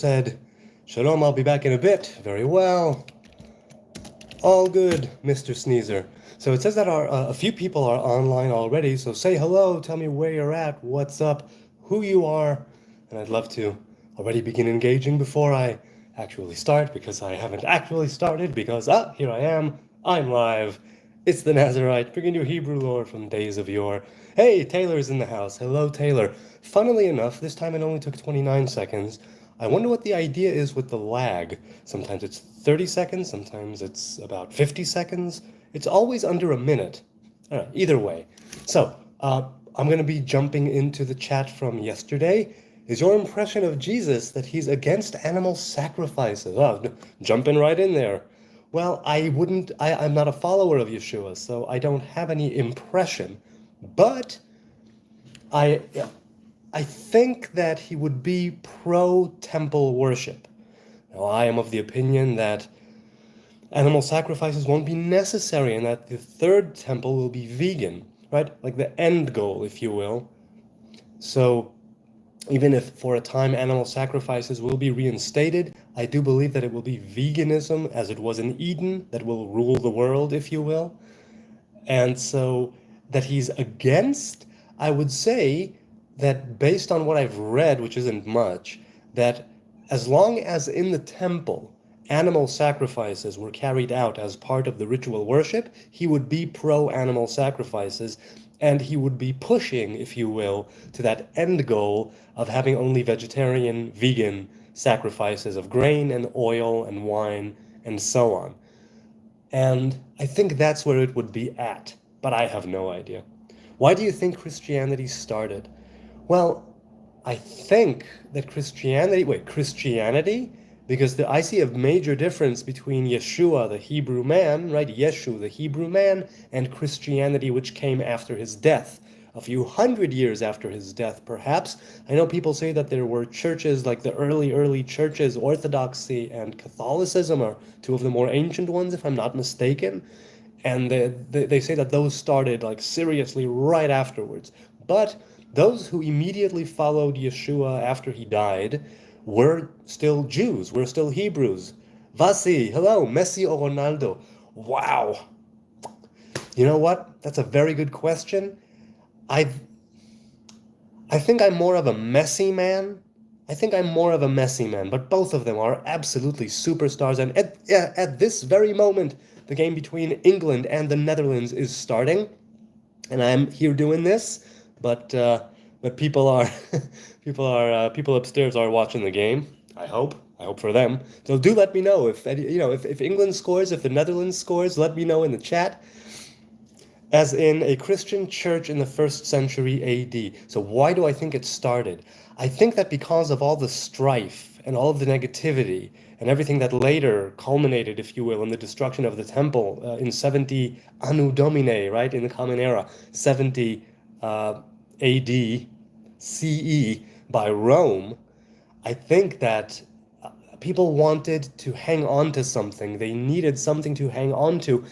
said, Shalom, I'll be back in a bit. Very well. All good, Mr. Sneezer. So it says that a few people are online already, so say hello, tell me where you're at, what's up, who you are, and I'd love to already begin engaging before I actually start, because I haven't actually started, because, here I am, I'm live. It's the Nazarite, bringing you Hebrew lore from days of yore. Hey, Taylor's in the house. Hello, Taylor. Funnily enough, this time it only took 29 seconds. I wonder what the idea is with the lag. Sometimes it's 30 seconds, sometimes it's about 50 seconds. It's always under a minute. Either way. So, I'm going to be jumping into the chat from yesterday. Is your impression of Jesus that he's against animal sacrifices? Oh, jumping right in there. Well, I'm not a follower of Yeshua, so I don't have any impression. But I think that he would be pro-temple worship. Now, I am of the opinion that animal sacrifices won't be necessary and that the third temple will be vegan, right? Like the end goal, if you will. So even if for a time animal sacrifices will be reinstated, I do believe that it will be veganism as it was in Eden that will rule the world, if you will. And so that he's against, I would say that based on what I've read, which isn't much, that as long as in the temple animal sacrifices were carried out as part of the ritual worship, he would be pro-animal sacrifices, and he would be pushing, if you will, to that end goal of having only vegetarian, vegan sacrifices of grain and oil and wine and so on. And I think that's where it would be at, but I have no idea. Why do you think Christianity started? Well, I think that Christianity, because I see a major difference between Yeshua, the Hebrew man, right, Yeshu, the Hebrew man, and Christianity, which came after his death, a few hundred years after his death, perhaps. I know people say that there were churches, like the early churches, Orthodoxy and Catholicism are two of the more ancient ones, if I'm not mistaken, and they say that those started, like, seriously right afterwards. But those who immediately followed Yeshua after he died were still Jews, were still Hebrews. Vasi, hello, Messi or Ronaldo? Wow. You know what? That's a very good question. I think I'm more of a Messi man. But both of them are absolutely superstars. And at this very moment, the game between England and the Netherlands is starting. And I'm here doing this, but people people upstairs are watching the game. I hope for them. So do let me know if England scores, if the Netherlands scores. Let me know in the chat. As in a Christian church in the 1st century AD. So why do I think it started? I think that because of all the strife and all of the negativity and everything that later culminated, if you will, in the destruction of the temple in 70 Anno Domini, right, in the Common Era, 70 AD CE by Rome, I think that people wanted to hang on to something. They needed something to hang on to.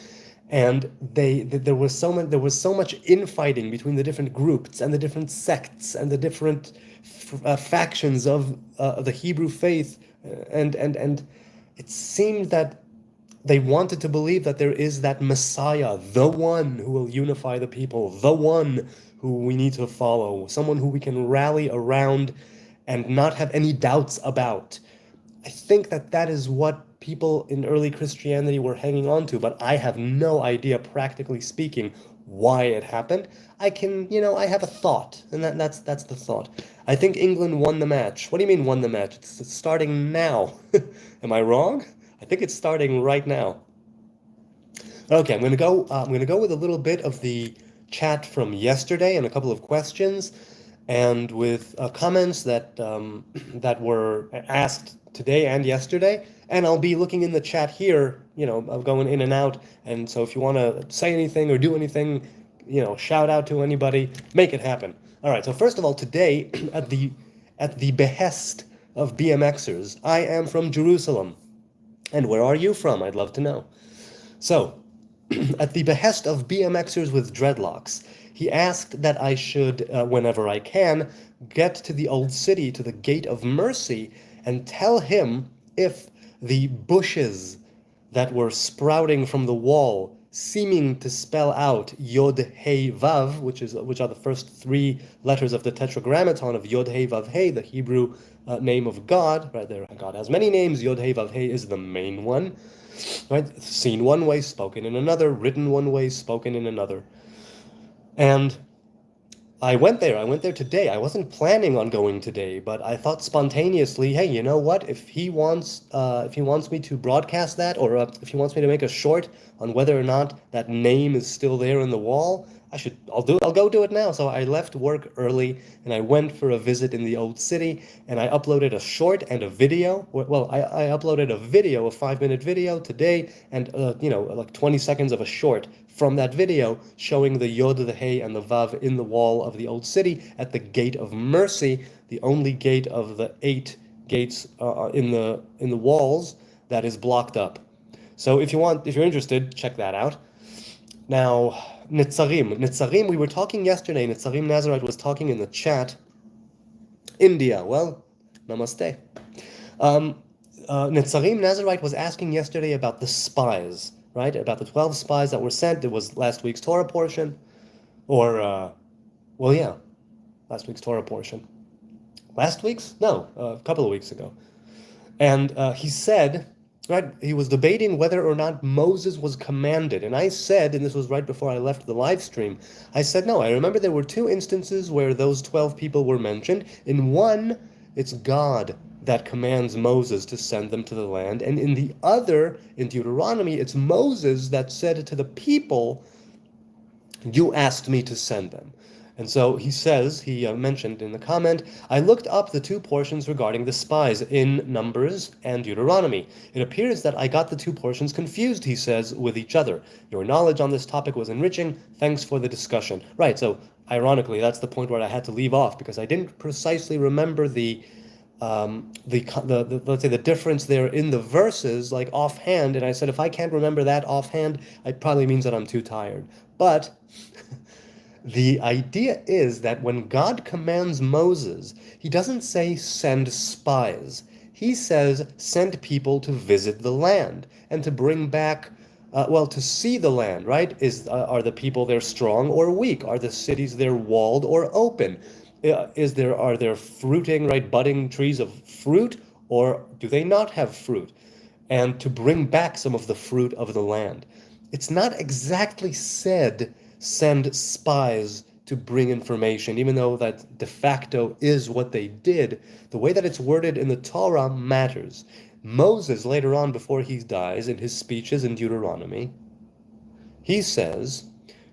And there was so much infighting between the different groups and the different sects and the different factions of the Hebrew faith, and it seemed that they wanted to believe that there is that Messiah, the one who will unify the people, the one who we need to follow, someone who we can rally around and not have any doubts about. I think that is what people in early Christianity were hanging on to, but I have no idea, practically speaking, why it happened. I have a thought, and that's the thought. I think England won the match. What do you mean won the match? It's starting now. Am I wrong? I think it's starting right now. Okay, I'm gonna go with a little bit of the chat from yesterday and a couple of questions, and with comments that were asked today and yesterday, and I'll be looking in the chat here, I'm going in and out, and so if you want to say anything or do anything, shout out to anybody, make it happen. All right, so first of all, today, at the behest of BMXers, I am from Jerusalem. And where are you from? I'd love to know. So, at the behest of BMXers with dreadlocks, he asked that I should, whenever I can, get to the old city, to the Gate of Mercy, and tell him if the bushes that were sprouting from the wall, seeming to spell out Yod Hey Vav, which are the first three letters of the Tetragrammaton of Yod Hey Vav Hey, the Hebrew name of God. Right there, God has many names. Yod Hey Vav Hey is the main one. Right, seen one way, spoken in another, written one way, spoken in another. And I went there. I went there today. I wasn't planning on going today, but I thought spontaneously, hey, you know what? If he wants me to broadcast that, or if he wants me to make a short on whether or not that name is still there in the wall, I'll go do it now. So I left work early and I went for a visit in the old city, and I uploaded a short and a video. Well, I uploaded a video, a 5-minute video today, and like 20 seconds of a short from that video showing the Yod, the Hey, and the Vav in the wall of the old city at the Gate of Mercy, the only gate of the 8 gates in the walls that is blocked up. So if you're interested, check that out. Now, Netzarim, we were talking yesterday, Netzarim Nazarite was talking in the chat. India, well, namaste. Netzarim Nazarite was asking yesterday about the spies, right? About the 12 spies that were sent. It was last week's Torah portion. Last week's Torah portion. Last week's? No, a couple of weeks ago. And he said, right, he was debating whether or not Moses was commanded. And I said, and this was right before I left the live stream, I said, no, I remember there were 2 instances where those 12 people were mentioned. In one, it's God that commands Moses to send them to the land. And in the other, in Deuteronomy, it's Moses that said to the people, you asked me to send them. And so he says, he mentioned in the comment, I looked up the 2 portions regarding the spies in Numbers and Deuteronomy. It appears that I got the 2 portions confused, he says, with each other. Your knowledge on this topic was enriching. Thanks for the discussion. Right, so ironically, that's the point where I had to leave off because I didn't precisely remember the let's say the difference there in the verses, like offhand, and I said if I can't remember that offhand, it probably means that I'm too tired. But the idea is that when God commands Moses, he doesn't say send spies. He says send people to visit the land and to bring back, to see the land, right? Are the people there strong or weak? Are the cities there walled or open? Are there fruiting, right, budding trees of fruit, or do they not have fruit? And to bring back some of the fruit of the land. It's not exactly said send spies to bring information, even though that de facto is what they did. The way that it's worded in the Torah matters. Moses, later on, before he dies, in his speeches in Deuteronomy, he says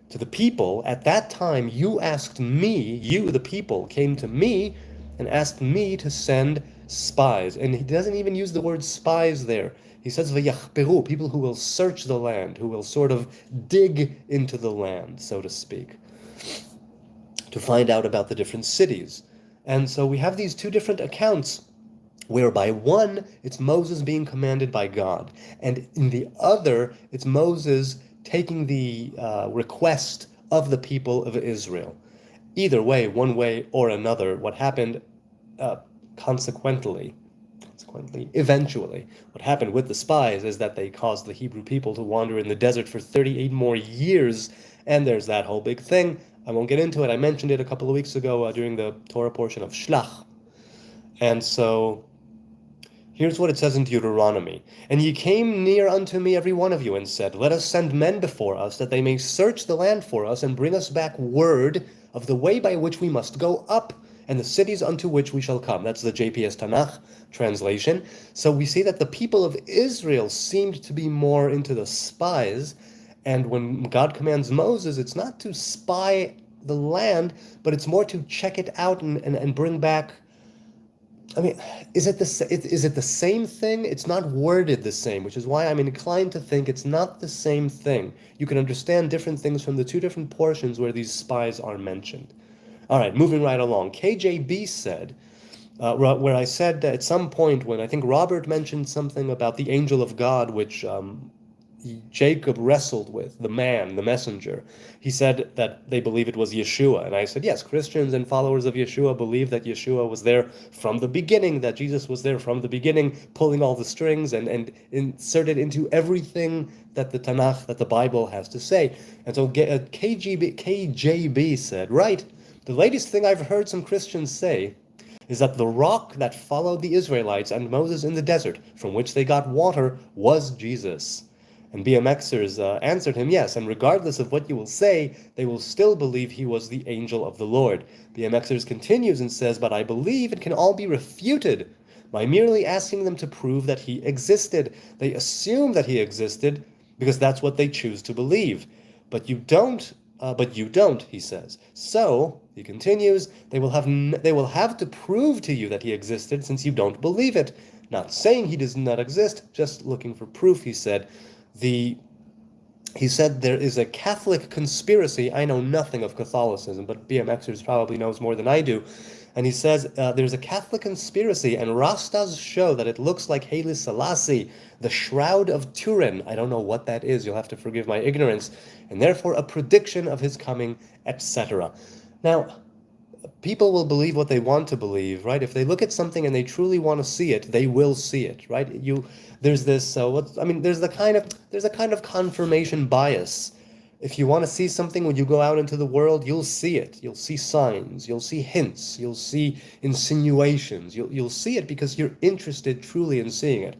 to the people, at that time you asked me, you, the people, came to me and asked me to send spies. And he doesn't even use the word spies there. He says, v'yachperu, people who will search the land, who will sort of dig into the land, so to speak, to find out about the different cities. And so we have these 2 different accounts, whereby one, it's Moses being commanded by God, and in the other, it's Moses taking the request of the people of Israel. Either way, one way or another, what happened eventually, what happened with the spies is that they caused the Hebrew people to wander in the desert for 38 more years, and there's that whole big thing. I won't get into it. I mentioned it a couple of weeks ago during the Torah portion of Shlach. And so here's what it says in Deuteronomy. And ye came near unto me, every one of you, and said, let us send men before us, that they may search the land for us, and bring us back word of the way by which we must go up, and the cities unto which we shall come. That's the JPS Tanakh translation. So we see that the people of Israel seemed to be more into the spies, and when God commands Moses, it's not to spy the land, but it's more to check it out and bring back. I mean, is it the same thing? It's not worded the same, which is why I'm inclined to think it's not the same thing. You can understand different things from the 2 different portions where these spies are mentioned. All right, moving right along. KJB said, where I said at some point when I think Robert mentioned something about the angel of God, which Jacob wrestled with, the man, the messenger. He said that they believe it was Yeshua. And I said, yes, Christians and followers of Yeshua believe that Yeshua was there from the beginning, that Jesus was there from the beginning, pulling all the strings and inserted into everything that the Tanakh, that the Bible has to say. And so KJB said, right, the latest thing I've heard some Christians say is that the rock that followed the Israelites and Moses in the desert, from which they got water, was Jesus. And BMXers answered him, yes, and regardless of what you will say, they will still believe he was the angel of the Lord. BMXers continues and says, but I believe it can all be refuted by merely asking them to prove that he existed. They assume that he existed because that's what they choose to believe. But you don't, he says. So, he continues, they will have to prove to you that he existed since you don't believe it. Not saying he does not exist, just looking for proof, he said. He said there is a Catholic conspiracy. I know nothing of Catholicism, but BMXers probably knows more than I do. And he says there's a Catholic conspiracy, and Rastas show that it looks like Haile Selassie, the Shroud of Turin. I don't know what that is. You'll have to forgive my ignorance. And therefore a prediction of his coming, etc. Now, people will believe what they want to believe, right? If they look at something and they truly want to see it, they will see it, right? There's this, there's a kind of confirmation bias. If you want to see something when you go out into the world, you'll see it. You'll see signs. You'll see hints. You'll see insinuations. You'll see it because you're interested truly in seeing it.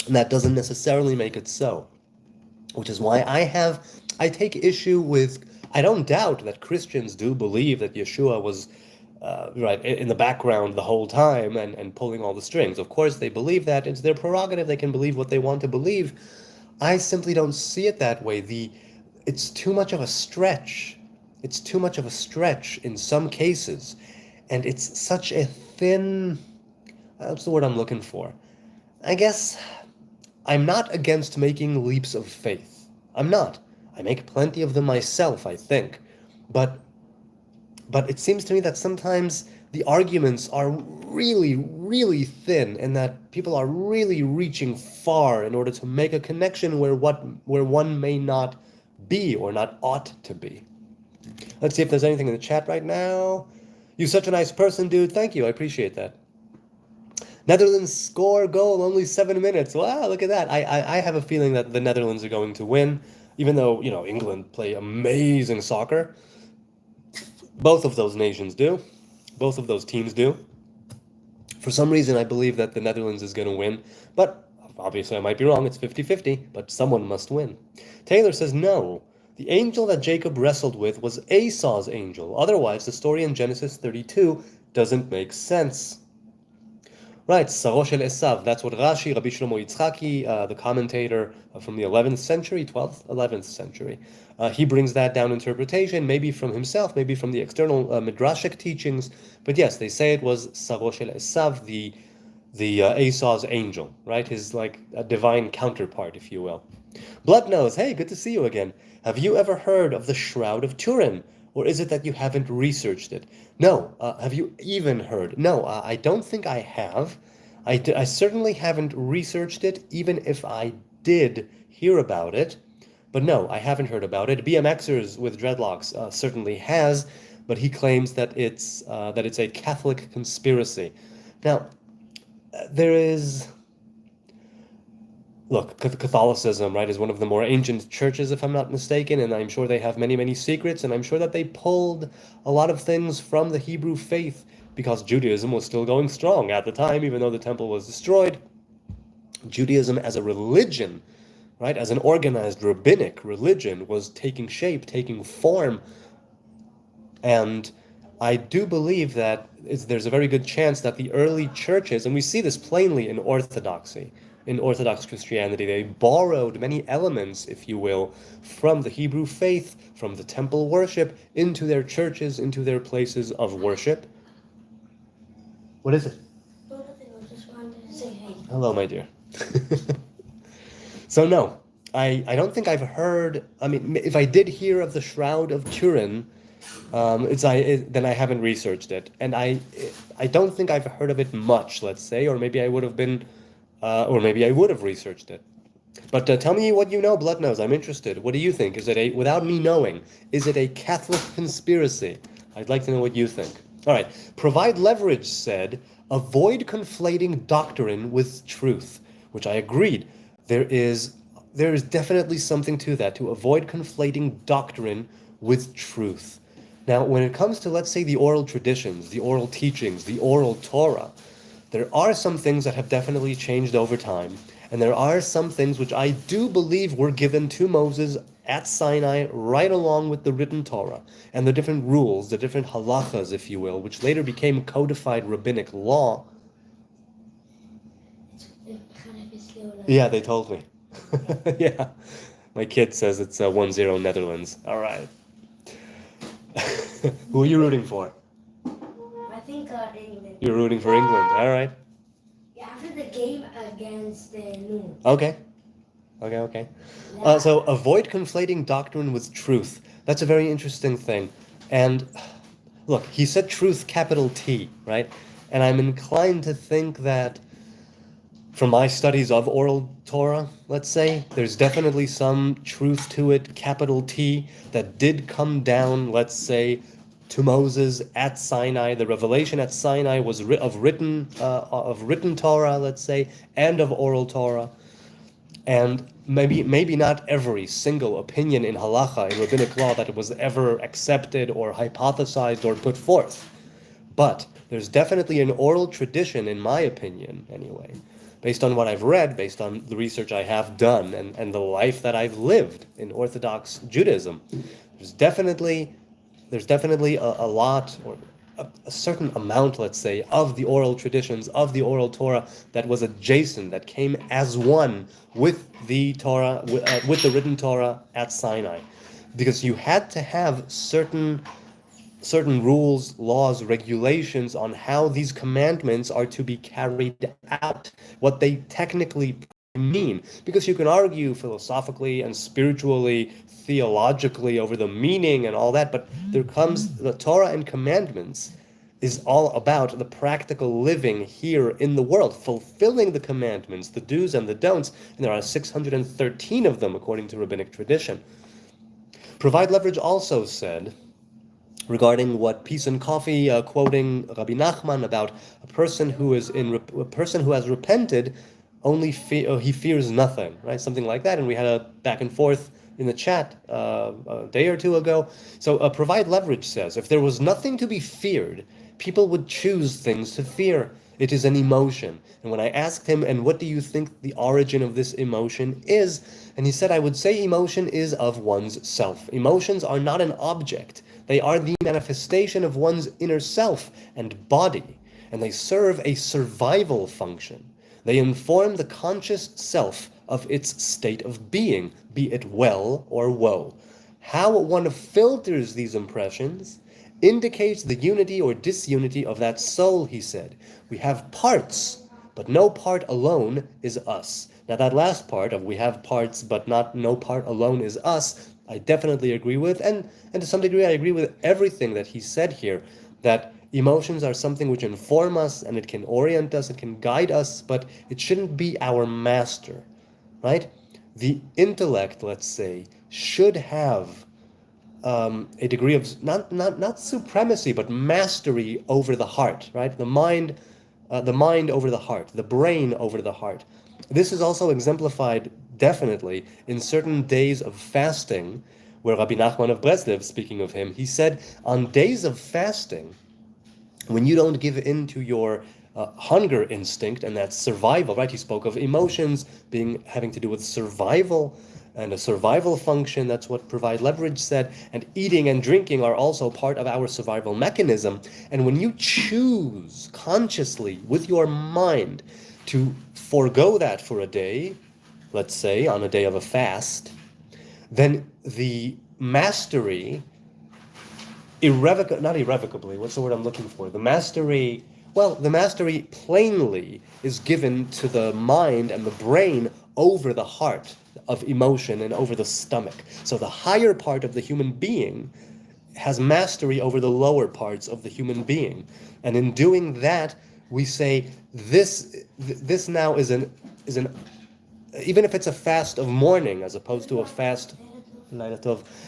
And that doesn't necessarily make it so. Which is why I take issue with, I don't doubt that Christians do believe that Yeshua was right in the background the whole time and pulling all the strings. Of course they believe that. It's their prerogative. They can believe what they want to believe. I simply don't see it that way. It's too much of a stretch. It's too much of a stretch in some cases. And it's such a thin, that's the word I'm looking for. I guess I'm not against making leaps of faith. I'm not. I make plenty of them myself, I think. But it seems to me that sometimes the arguments are really, really thin, and that people are really reaching far in order to make a connection where one may not be or not ought to be. Let's see if there's anything in the chat right now. You're such a nice person, dude. Thank you. I appreciate that. Netherlands score goal, only 7 minutes. Wow, look at that. I have a feeling that the Netherlands are going to win, even though, England play amazing soccer. Both of those nations do. Both of those teams do. For some reason, I believe that the Netherlands is going to win, but obviously I might be wrong. It's 50-50, but someone must win. Taylor says no. The angel that Jacob wrestled with was Esau's angel. Otherwise, the story in Genesis 32 doesn't make sense. Right, Saro shel Esav. That's what Rashi, Rabbi Shlomo Yitzchaki, the commentator from the 11th century, 12th, 11th century, he brings that down interpretation, maybe from himself, maybe from the external midrashic teachings. But yes, they say it was Saro shel Esav, the Esau's angel, right? His a divine counterpart, if you will. Blood Nose, hey, good to see you again. Have you ever heard of the Shroud of Turin? Or is it that you haven't researched it? No. Have you even heard? No, I don't think I have. I certainly haven't researched it, even if I did hear about it. But no, I haven't heard about it. BMXers with dreadlocks certainly has, but he claims that it's a Catholic conspiracy. Now, there is... Look, Catholicism, right, is one of the more ancient churches, if I'm not mistaken, and I'm sure they have many, many secrets, and I'm sure that they pulled a lot of things from the Hebrew faith because Judaism was still going strong at the time, even though the temple was destroyed. Judaism as a religion, right, as an organized rabbinic religion, was taking shape, taking form, and I do believe that there's a very good chance that the early churches, and we see this plainly in Orthodoxy, in Orthodox Christianity, they borrowed many elements, if you will, from the Hebrew faith, from the temple worship, into their churches, into their places of worship. What is it? Nothing, I just wanted to say hey. Hello, my dear. So no, I don't think I've heard, if I did hear of the Shroud of Turin, then I haven't researched it. And I don't think I've heard of it much, let's say, or maybe I would have been or maybe I would have researched it. But tell me what you know, Blood Nose. I'm interested. What do you think? Is it a, without me knowing, is it a Catholic conspiracy? I'd like to know what you think. All right. Provide Leverage said, avoid conflating doctrine with truth, which I agreed. There is definitely something to that, to avoid conflating doctrine with truth. Now, when it comes to, let's say, the oral traditions, the oral teachings, the oral Torah, there are some things that have definitely changed over time, and there are some things which I do believe were given to Moses at Sinai right along with the written Torah, and the different rules, the different halachas, if you will, which later became codified rabbinic law. Yeah, they told me. Yeah. My kid says it's 1-0 Netherlands. All right. Who are you rooting for? I think England. You're rooting for England. All right. Yeah, after the game against the Noon. Okay. Okay. So avoid conflating doctrine with truth. That's a very interesting thing. And look, he said truth, capital T, right? And I'm inclined to think that from my studies of oral Torah, let's say, there's definitely some truth to it, capital T, that did come down, let's say, to Moses at Sinai. The revelation at Sinai was of written Torah, let's say, and of oral Torah. And maybe not every single opinion in halacha, in rabbinic law, that it was ever accepted or hypothesized or put forth. But there's definitely an oral tradition, in my opinion, anyway, based on what I've read, based on the research I have done, and the life that I've lived in Orthodox Judaism. There's definitely a lot, or a certain amount, let's say, of the oral traditions, of the oral Torah that was adjacent, that came as one with the Torah, with the written Torah at Sinai. Because you had to have certain rules, laws, regulations on how these commandments are to be carried out, what they technically mean. Because you can argue philosophically and spiritually, theologically over the meaning and all that, but there comes the Torah and commandments is all about the practical living here in the world, fulfilling the commandments, the do's and the don'ts, and there are 613 of them according to rabbinic tradition. Provide Leverage also said, regarding what Peace and Coffee, quoting Rabbi Nachman about a person who has repented, only he fears nothing, right? Something like that. And we had a back and forth in the chat a day or two ago. So Provide Leverage says, if there was nothing to be feared, people would choose things to fear. It is an emotion. And when I asked him, and what do you think the origin of this emotion is? And he said, I would say emotion is of one's self. Emotions are not an object. They are the manifestation of one's inner self and body, and they serve a survival function. They inform the conscious self of its state of being, be it well or woe. How one filters these impressions indicates the unity or disunity of that soul, he said. We have parts, but no part alone is us. Now that last part of we have parts, but no part alone is us, I definitely agree with, and to some degree I agree with everything that he said here, that emotions are something which inform us, and it can orient us, it can guide us, but it shouldn't be our master, right? The intellect, let's say, should have a degree of not supremacy, but mastery over the heart, right? The mind over the heart, the brain over the heart. This is also exemplified definitely in certain days of fasting, where Rabbi Nachman of Breslev, speaking of him, he said, on days of fasting, when you don't give in to your hunger instinct, and that's survival, right? He spoke of emotions having to do with survival, and a survival function. That's what Provide Leverage said. And eating and drinking are also part of our survival mechanism. And when you choose consciously with your mind to forego that for a day, let's say on a day of a fast, then the mastery, not irrevocably, what's the word I'm looking for? The mastery plainly is given to the mind and the brain over the heart of emotion and over the stomach. So the higher part of the human being has mastery over the lower parts of the human being. And in doing that, we say this now is even if it's a fast of mourning as opposed to a fast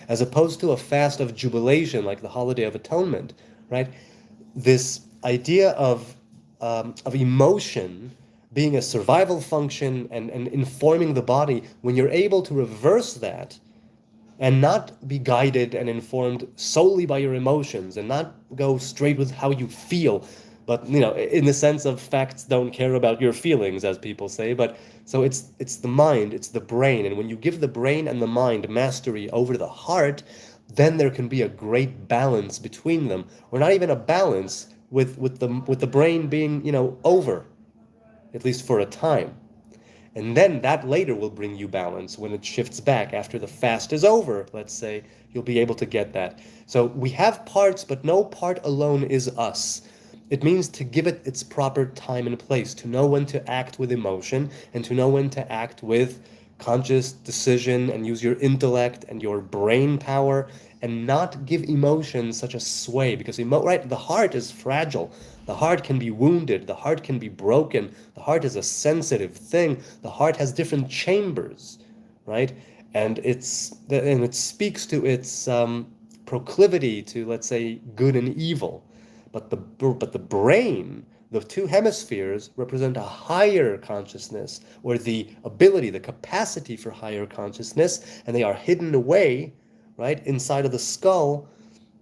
as opposed to a fast of jubilation like the holiday of atonement, right? This idea of emotion being a survival function and informing the body, when you're able to reverse that and not be guided and informed solely by your emotions and not go straight with how you feel, but in the sense of facts don't care about your feelings, as people say. But so it's the mind, it's the brain, and when you give the brain and the mind mastery over the heart, then there can be a great balance between them, or not even a balance, with the brain being over, at least for a time. And then that later will bring you balance when it shifts back after the fast is over, let's say. You'll be able to get that. So we have parts, but no part alone is us. It means to give it its proper time and place, to know when to act with emotion and to know when to act with conscious decision and use your intellect and your brain power, and not give emotion such a sway, because the heart is fragile. The heart can be wounded, the heart can be broken, the heart is a sensitive thing, the heart has different chambers, right? And it speaks to its proclivity to, let's say, good and evil. But the brain, the two hemispheres, represent a higher consciousness, or the ability, the capacity for higher consciousness, and they are hidden away, right, inside of the skull.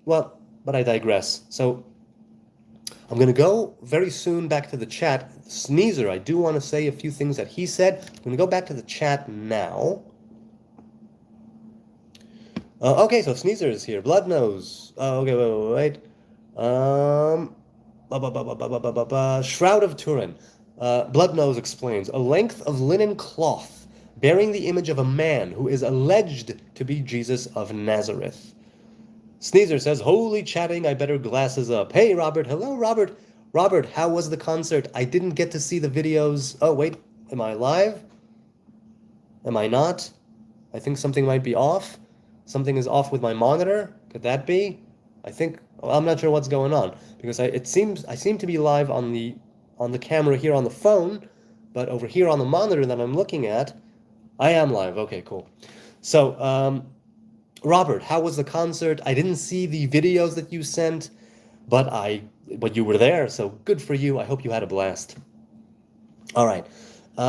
Well, but I digress. So I'm going to go very soon back to the chat. Sneezer, I do want to say a few things that he said. I'm going to go back to the chat now. Okay, so Sneezer is here. Blood Nose. Okay, wait. Shroud of Turin. Blood Nose explains, a length of linen cloth bearing the image of a man who is alleged to be Jesus of Nazareth. Sneezer says, holy chatting, I better glasses up. Hey, Robert. Hello, Robert. Robert, how was the concert? I didn't get to see the videos. Oh, wait. Am I live? Am I not? I think something might be off. Something is off with my monitor. Could that be? I'm not sure what's going on, because I seem to be live on the camera here on the phone, but over here on the monitor that I'm looking at, I am live. Okay, cool. So, Robert, how was the concert? I didn't see the videos that you sent, but you were there, so good for you. I hope you had a blast. All right.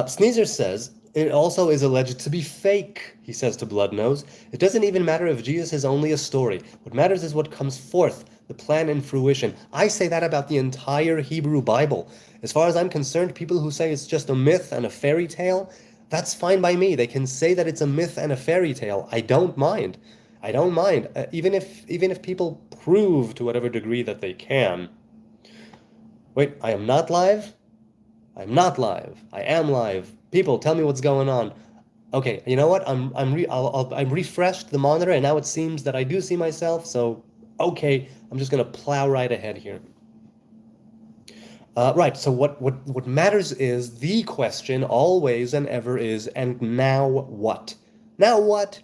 Sneezer says, it also is alleged to be fake, he says to Bloodnose. It doesn't even matter if Jesus is only a story. What matters is what comes forth, the plan and fruition. I say that about the entire Hebrew Bible. As far as I'm concerned, people who say it's just a myth and a fairy tale, that's fine by me. They can say that it's a myth and a fairy tale. I don't mind. Even if people prove to whatever degree that they can. Wait, I am not live? I'm not live. I am live. People, tell me what's going on. Okay, you know what? I'm refreshed the monitor, and now it seems that I do see myself. So, okay, I'm just gonna plow right ahead here. Right. So what matters is the question always and ever is, and now what? Now what?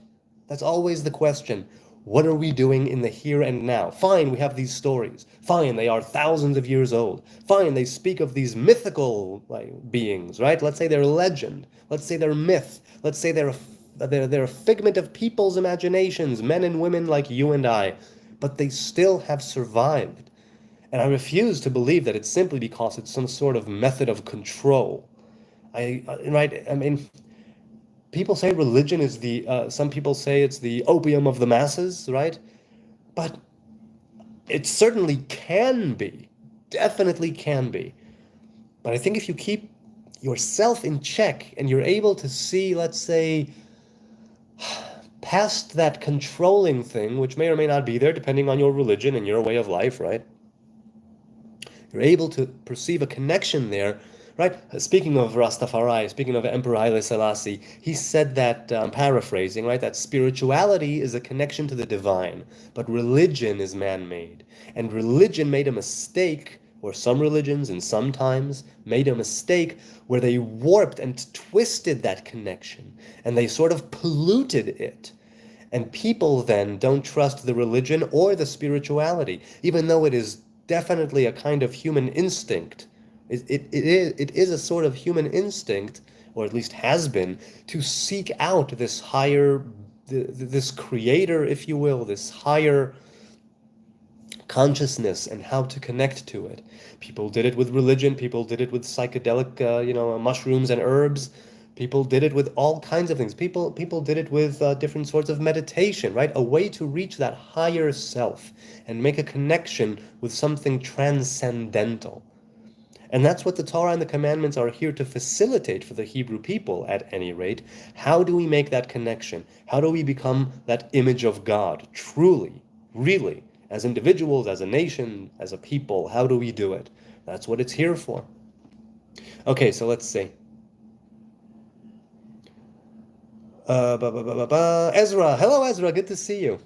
That's always the question. What are we doing in the here and now? Fine, we have these stories. Fine, they are thousands of years old. Fine, they speak of these mythical beings, right? Let's say they're legend. Let's say they're myth. Let's say they're a figment of people's imaginations, men and women like you and I. But they still have survived. And I refuse to believe that it's simply because it's some sort of method of control. People say religion is some people say it's the opium of the masses, right? But it certainly can be, definitely can be. But I think if you keep yourself in check and you're able to see, let's say, past that controlling thing, which may or may not be there, depending on your religion and your way of life, right? You're able to perceive a connection there. Right? Speaking of Rastafari, speaking of Emperor Haile Selassie, he said that, paraphrasing, right, that spirituality is a connection to the divine, but religion is man-made. And religion made a mistake, or some religions and sometimes made a mistake where they warped and twisted that connection, and they sort of polluted it. And people then don't trust the religion or the spirituality, even though it is definitely a kind of human instinct, It is a sort of human instinct, or at least has been, to seek out this higher, this creator, if you will, this higher consciousness and how to connect to it. People did it with religion. People did it with psychedelic, mushrooms and herbs. People did it with all kinds of things. People did it with different sorts of meditation, right? A way to reach that higher self and make a connection with something transcendental. And that's what the Torah and the commandments are here to facilitate for the Hebrew people, at any rate. How do we make that connection? How do we become that image of God, truly, really? As individuals, as a nation, as a people, how do we do it? That's what it's here for. Okay, so let's see. Ezra. Hello, Ezra. Good to see you.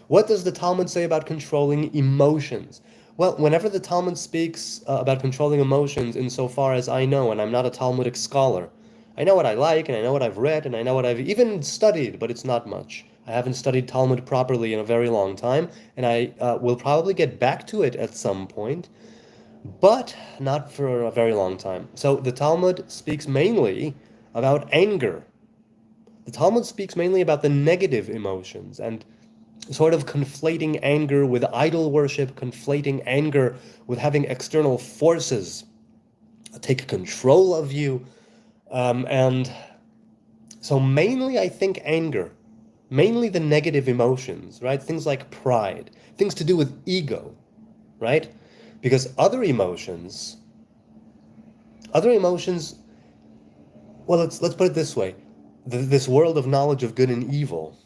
What does the Talmud say about controlling emotions? Well, whenever the Talmud speaks about controlling emotions, insofar as I know, and I'm not a Talmudic scholar, I know what I like, and I know what I've read, and I know what I've even studied, but it's not much. I haven't studied Talmud properly in a very long time, and I will probably get back to it at some point, but not for a very long time. So the Talmud speaks mainly about anger. The Talmud speaks mainly about the negative emotions and sort of conflating anger with idol worship, conflating anger with having external forces take control of you. And so mainly I think anger. Mainly the negative emotions, right? Things like pride, things to do with ego, right? Because other emotions, well, let's put it this way. This world of knowledge of good and evil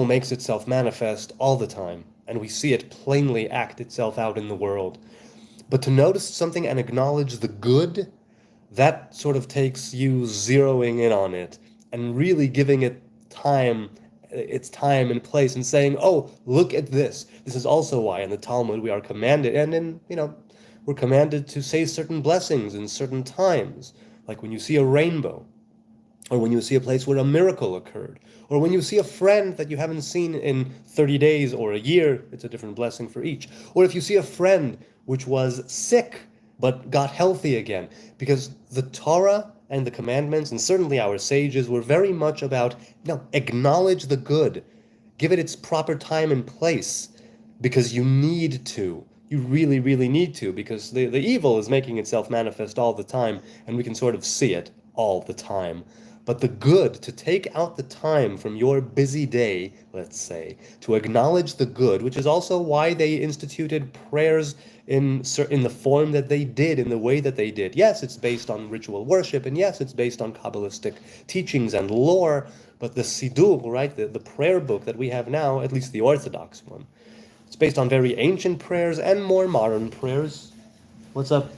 makes itself manifest all the time, and we see it plainly act itself out in the world. But to notice something and acknowledge the good, that sort of takes you zeroing in on it and really giving it its time and place, and saying, oh, look at this. This is also why in the Talmud we are commanded, we're commanded to say certain blessings in certain times, like when you see a rainbow, or when you see a place where a miracle occurred, or when you see a friend that you haven't seen in 30 days or a year, it's a different blessing for each. Or if you see a friend which was sick but got healthy again, because the Torah and the commandments, and certainly our sages, were very much about, acknowledge the good, give it its proper time and place, because you need to. You really, really need to, because the evil is making itself manifest all the time, and we can sort of see it all the time. But the good, to take out the time from your busy day, let's say, to acknowledge the good, which is also why they instituted prayers in the form that they did, in the way that they did. Yes, it's based on ritual worship, and yes, it's based on Kabbalistic teachings and lore, but the Siddur, right, the prayer book that we have now, at least the Orthodox one, it's based on very ancient prayers and more modern prayers. What's up?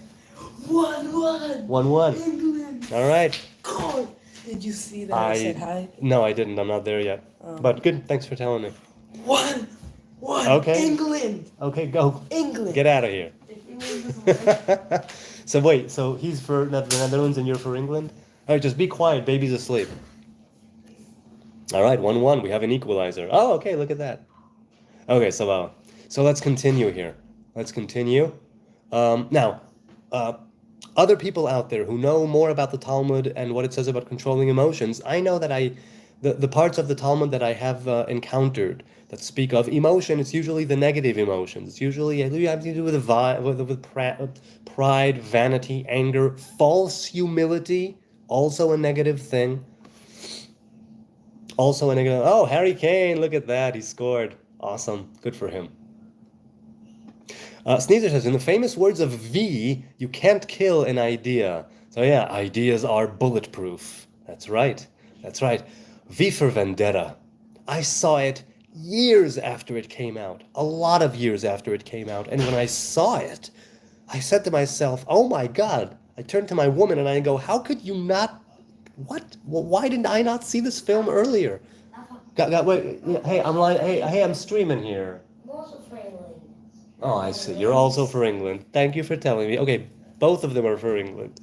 1-1. 1-1. England. All right. God. Did you see that I said hi? No, I didn't. I'm not there yet. But good. Thanks for telling me. 1-1. Okay. England. Okay, go. England. Get out of here. So wait, so he's for the Netherlands and you're for England? All right, just be quiet. Baby's asleep. All right, 1-1. We have an equalizer. Oh, okay. Look at that. Okay, so let's continue here. Let's continue. Now, other people out there who know more about the Talmud and what it says about controlling emotions, I know that the parts of the Talmud that I have encountered that speak of emotion, it's usually the negative emotions. It's usually having to do with pride, vanity, anger, false humility, also a negative thing. Also a negative. Oh, Harry Kane, look at that. He scored. Awesome. Good for him. Sneezer says, in the famous words of V, you can't kill an idea. So yeah, ideas are bulletproof. That's right. That's right. V for Vendetta. I saw it years after it came out. A lot of years after it came out. And when I saw it, I said to myself, oh my God. I turned to my woman and I go, how could you not... What? Well, why didn't I not see this film earlier? Wait, hey, I'm streaming here. Oh, I see. You're also for England. Thank you for telling me. Okay, both of them are for England.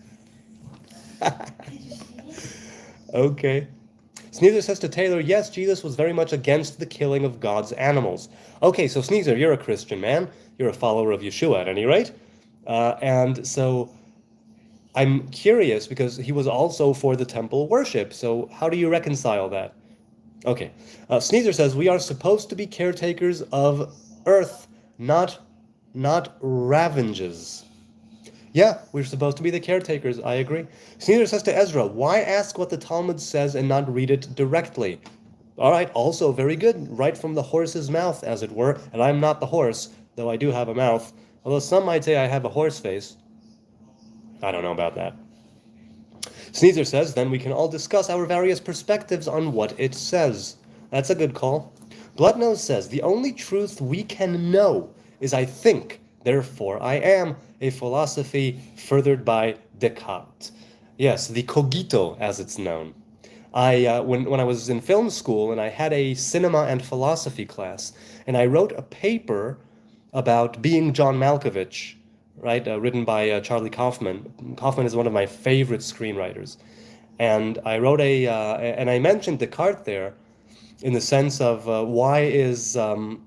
Okay. Sneezer says to Taylor, yes, Jesus was very much against the killing of God's animals. Okay, so Sneezer, you're a Christian man. You're a follower of Yeshua at any rate. And so I'm curious because he was also for the temple worship. So how do you reconcile that? Okay. Sneezer says we are supposed to be caretakers of earth, not Ravengers. Yeah, we're supposed to be the caretakers. I agree. Sneezer says to Ezra, why ask what the Talmud says and not read it directly? All right, also very good. Right from the horse's mouth, as it were. And I'm not the horse, though I do have a mouth. Although some might say I have a horse face. I don't know about that. Sneezer says, then we can all discuss our various perspectives on what it says. That's a good call. Bloodnose says, the only truth we can know is I think, therefore I am, a philosophy furthered by Descartes. Yes, the cogito, as it's known. When I was in film school and I had a cinema and philosophy class, and I wrote a paper about Being John Malkovich, right, written by Charlie Kaufman. Kaufman is one of my favorite screenwriters, and I wrote and I mentioned Descartes there, in the sense of why is the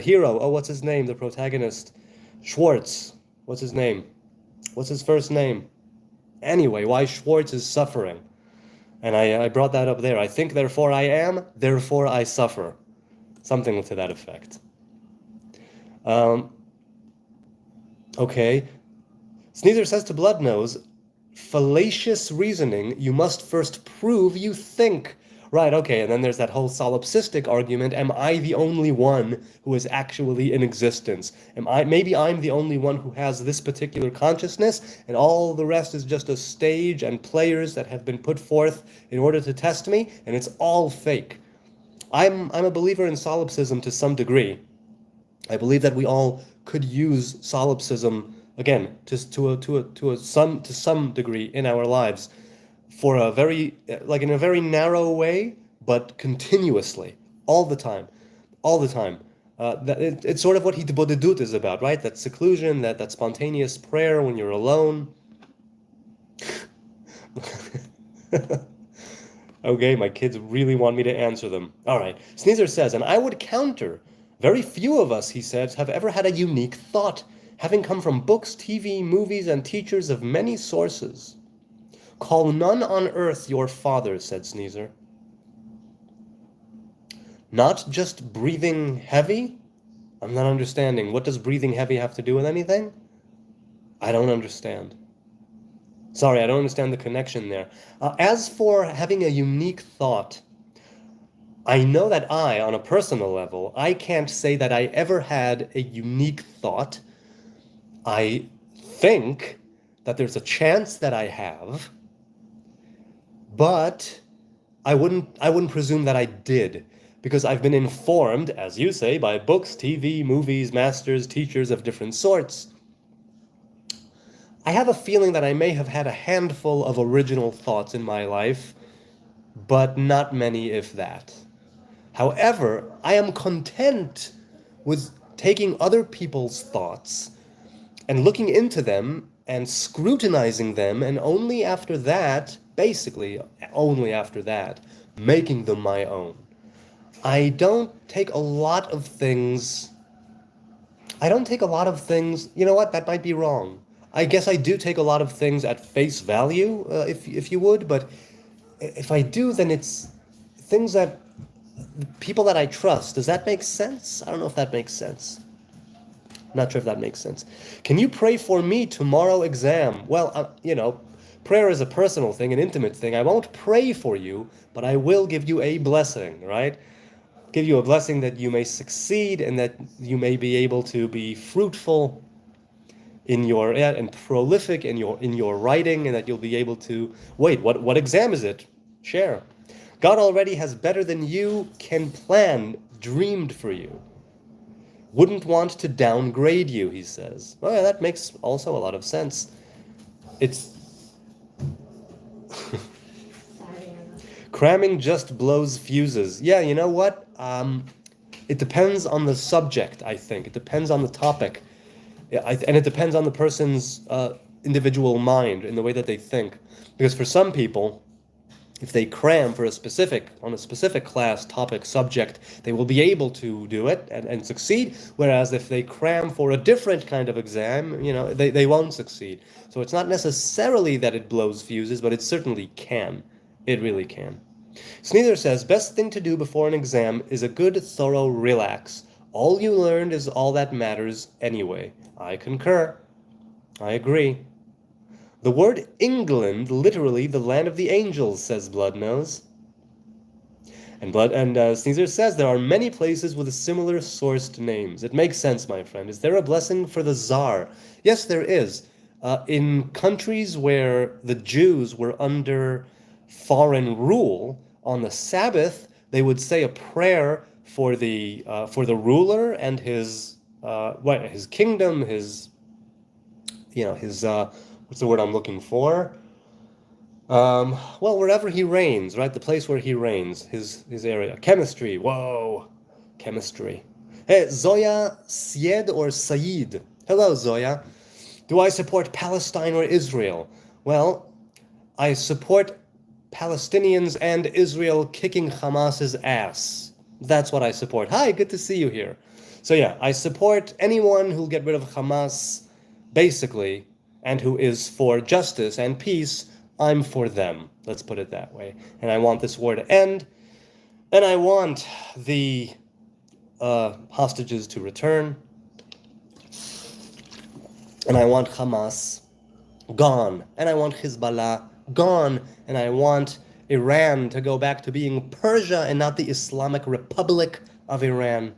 hero? Oh, what's his name? The protagonist, Schwartz. What's his name? What's his first name? Anyway, why Schwartz is suffering, and I brought that up there. I think, therefore I am, therefore I suffer, something to that effect. Okay. Sneezer says to Bloodnose, fallacious reasoning, you must first prove you think. Right, okay, and then there's that whole solipsistic argument, am I the only one who is actually in existence? Maybe I'm the only one who has this particular consciousness, and all the rest is just a stage and players that have been put forth in order to test me, and it's all fake. I'm a believer in solipsism to some degree. I believe that we all could use solipsism again to some degree in our lives for a very in a very narrow way, but continuously, all the time. It's sort of what Hitbodedut is about, right? That seclusion, that spontaneous prayer when you're alone. Okay, my kids really want me to answer them. All right. Sneezer says, and I would counter, very few of us, he says, have ever had a unique thought, having come from books, TV, movies, and teachers of many sources. Call none on earth your father, said Sneezer. Not just breathing heavy? I'm not understanding. What does breathing heavy have to do with anything? I don't understand. Sorry, I don't understand the connection there. As for having a unique thought, I know that on a personal level, I can't say that I ever had a unique thought. I think that there's a chance that I have, but I wouldn't presume that I did, because I've been informed, as you say, by books, TV, movies, masters, teachers of different sorts. I have a feeling that I may have had a handful of original thoughts in my life, but not many, if that. However, I am content with taking other people's thoughts and looking into them and scrutinizing them, and only after that, basically only after that, making them my own. I don't take a lot of things, you know what, that might be wrong. I guess I do take a lot of things at face value, if you would, but if I do, then it's things that people that I trust. Does that make sense? I don't know if that makes sense. Not sure if that makes sense. Can you pray for me tomorrow exam? Well, prayer is a personal thing, an intimate thing. I won't pray for you, but I will give you a blessing, right? Give you a blessing that you may succeed and that you may be able to be fruitful and prolific in your writing, and that you'll be able to wait. What exam is it? Share. God already has better than you can plan, dreamed for you. Wouldn't want to downgrade you, he says. Well, yeah, that makes also a lot of sense. It's cramming just blows fuses. Yeah, you know what? It depends on the subject, I think. It depends on the topic. And it depends on the person's individual mind and the way that they think. Because for some people, If they cram for on a specific class, topic, subject, they will be able to do it and succeed. Whereas if they cram for a different kind of exam, they won't succeed. So it's not necessarily that it blows fuses, but it certainly can. It really can. Sneether says, best thing to do before an exam is a good, thorough relax. All you learned is all that matters anyway. I concur. I agree. The word England, literally the land of the angels, says Bloodnose. And Sneezer says there are many places with similar sourced names. It makes sense, my friend. Is there a blessing for the Tsar? Yes, there is. In countries where the Jews were under foreign rule, on the Sabbath they would say a prayer for the ruler and his kingdom, his what's the word I'm looking for? Well, wherever he reigns, right? The place where he reigns, his area. Chemistry. Whoa, chemistry. Hey, Zoya Syed or Saeed. Hello, Zoya. Do I support Palestine or Israel? Well, I support Palestinians and Israel kicking Hamas's ass. That's what I support. Hi, good to see you here. So yeah, I support anyone who'll get rid of Hamas, basically, and who is for justice and peace. I'm for them. Let's put it that way. And I want this war to end. And I want the hostages to return. And I want Hamas gone. And I want Hezbollah gone. And I want Iran to go back to being Persia and not the Islamic Republic of Iran.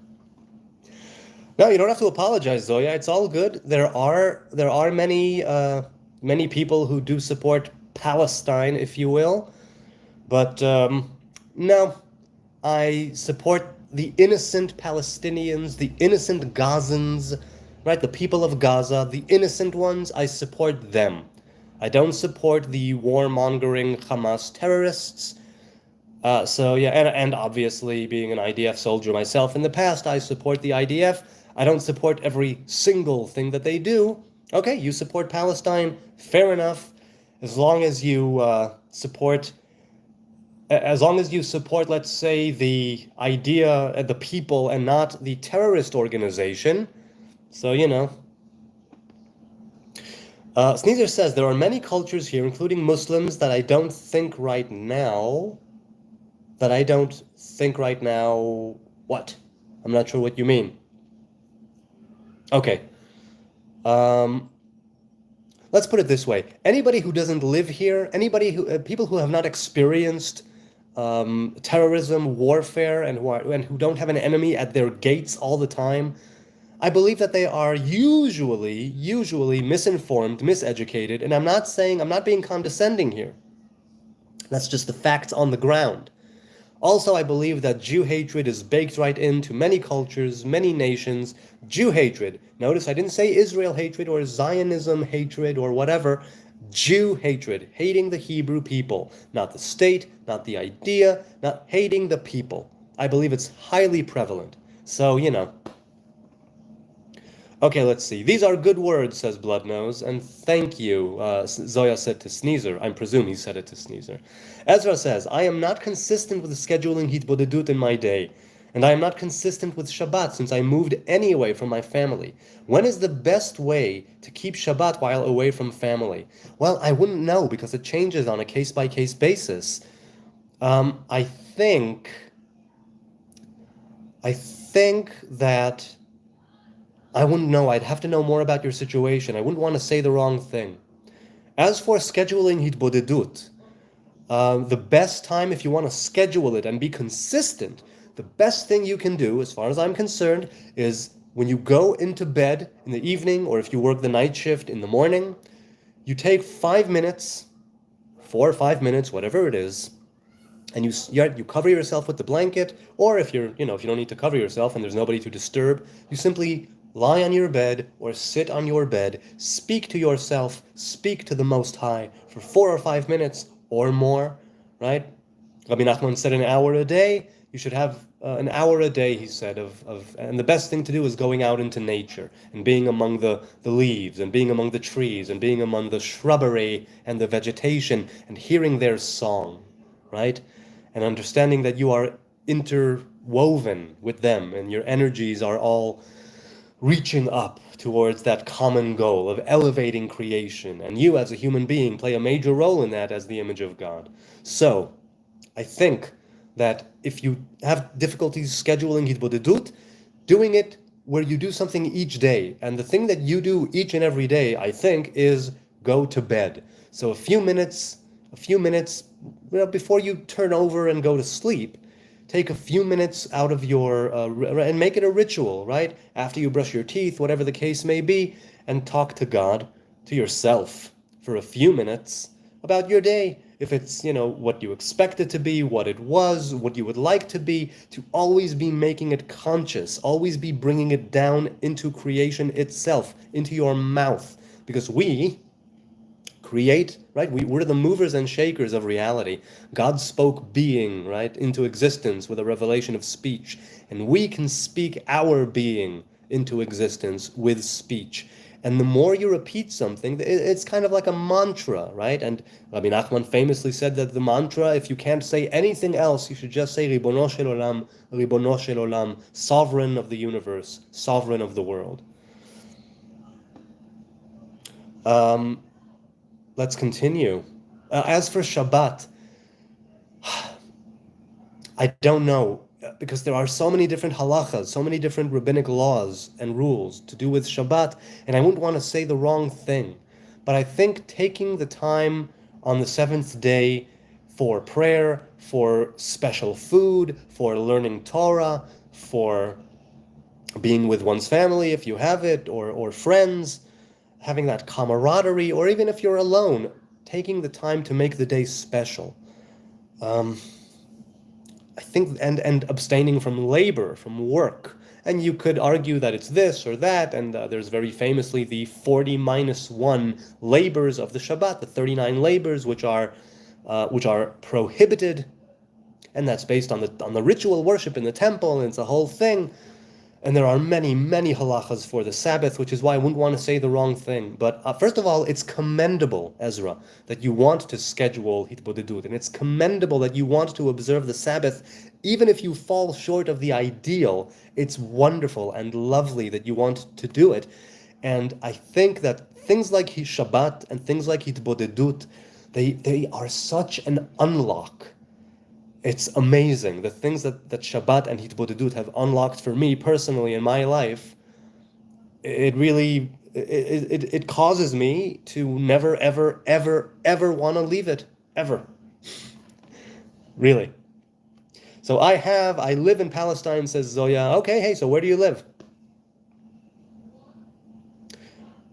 No, you don't have to apologize, Zoya. It's all good. There are many people who do support Palestine, if you will, but no, I support the innocent Palestinians, the innocent Gazans, right? The people of Gaza, the innocent ones. I support them. I don't support the warmongering Hamas terrorists. So yeah, and obviously being an IDF soldier myself in the past, I support the IDF. I don't support every single thing that they do. Okay, you support Palestine, fair enough. As long as you support, let's say, the idea and the people and not the terrorist organization. So, Sneezer says, there are many cultures here, including Muslims, that I don't think right now. What? I'm not sure what you mean. Okay. Let's put it this way. Anybody who doesn't live here, people who have not experienced terrorism, warfare, and who don't have an enemy at their gates all the time, I believe that they are usually misinformed, miseducated, and I'm not being condescending here. That's just the facts on the ground. Also, I believe that Jew hatred is baked right into many cultures, many nations. Jew hatred. Notice I didn't say Israel hatred or Zionism hatred or whatever. Jew hatred. Hating the Hebrew people. Not the state, not the idea, not hating the people. I believe it's highly prevalent. So, Okay, let's see. These are good words, says Bloodnose, and thank you, Zoya said to Sneezer. I presume he said it to Sneezer. Ezra says, I am not consistent with scheduling Hitbodedut in my day, and I am not consistent with Shabbat since I moved anyway from my family. When is the best way to keep Shabbat while away from family? Well, I wouldn't know because it changes on a case-by-case basis. I think that I wouldn't know. I'd have to know more about your situation. I wouldn't want to say the wrong thing. As for scheduling Hitbodedut, the best time if you want to schedule it and be consistent, the best thing you can do, as far as I'm concerned, is when you go into bed in the evening, or if you work the night shift in the morning, you take 5 minutes, 4 or 5 minutes, whatever it is, and you cover yourself with the blanket, or if you don't need to cover yourself and there's nobody to disturb, you simply lie on your bed or sit on your bed, speak to yourself, speak to the Most High for 4 or 5 minutes or more, right? Rabbi Nachman said an hour a day. You should have an hour a day, he said, and the best thing to do is going out into nature and being among the leaves and being among the trees and being among the shrubbery and the vegetation and hearing their song, right? And understanding that you are interwoven with them and your energies are all reaching up towards that common goal of elevating creation. And you, as a human being, play a major role in that as the image of God. So, I think that if you have difficulties scheduling Hitbodedut, doing it where you do something each day. And the thing that you do each and every day, I think, is go to bed. So a few minutes, before you turn over and go to sleep, take a few minutes out of your, and make it a ritual, right? After you brush your teeth, whatever the case may be, and talk to God, to yourself, for a few minutes about your day. If it's, what you expect it to be, what it was, what you would like to be, to always be making it conscious, always be bringing it down into creation itself, into your mouth. Because we create, right? We're the movers and shakers of reality. God spoke being, right, into existence with a revelation of speech. And we can speak our being into existence with speech. And the more you repeat something, it's kind of like a mantra, right? And Rabbi Nachman famously said that the mantra, if you can't say anything else, you should just say Ribono shel olam, sovereign of the universe, sovereign of the world. Let's continue. As for Shabbat, I don't know, because there are so many different halachas, so many different rabbinic laws and rules to do with Shabbat, and I wouldn't want to say the wrong thing. But I think taking the time on the seventh day for prayer, for special food, for learning Torah, for being with one's family if you have it, or friends, having that camaraderie, or even if you're alone, taking the time to make the day special. I think, and abstaining from labor, from work. And you could argue that it's this or that, and there's very famously the 40 minus 1 labors of the Shabbat, the 39 labors which are prohibited, and that's based on the ritual worship in the temple, and it's a whole thing. And there are many, many halachas for the Sabbath, which is why I wouldn't want to say the wrong thing. But first of all, it's commendable, Ezra, that you want to schedule Hitbodedut. And it's commendable that you want to observe the Sabbath, even if you fall short of the ideal. It's wonderful and lovely that you want to do it. And I think that things like Shabbat and things like Hitbodedut, they are such an unlock. It's amazing, the things that Shabbat and Hitbodedut have unlocked for me personally in my life. It really, it causes me to never, ever, ever, ever want to leave it, ever. Really. So I live in Palestine, says Zoya. Okay, hey, so where do you live?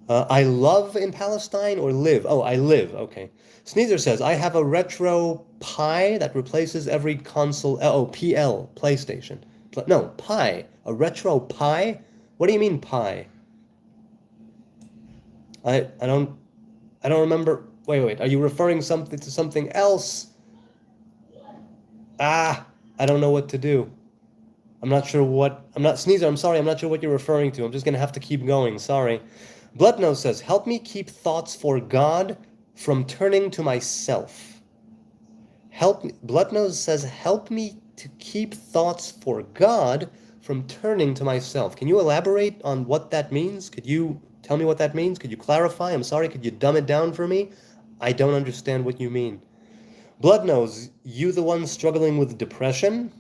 I love in Palestine or live? Oh, I live, okay. Sneezer says, I have a retro Pi that replaces every console. PL, PlayStation. No, Pi. A retro Pi? What do you mean Pi? I don't remember. Wait. Are you referring to something else? I don't know what to do. Sneezer, I'm sorry, I'm not sure what you're referring to. I'm just gonna have to keep going, sorry. Bloodnose says, help me keep thoughts for God from turning to myself. Bloodnose says, help me to keep thoughts for God from turning to myself. Can you elaborate on what that means? Could you tell me what that means? Could you clarify? I'm sorry, could you dumb it down for me? I don't understand what you mean. Bloodnose, you the one struggling with depression?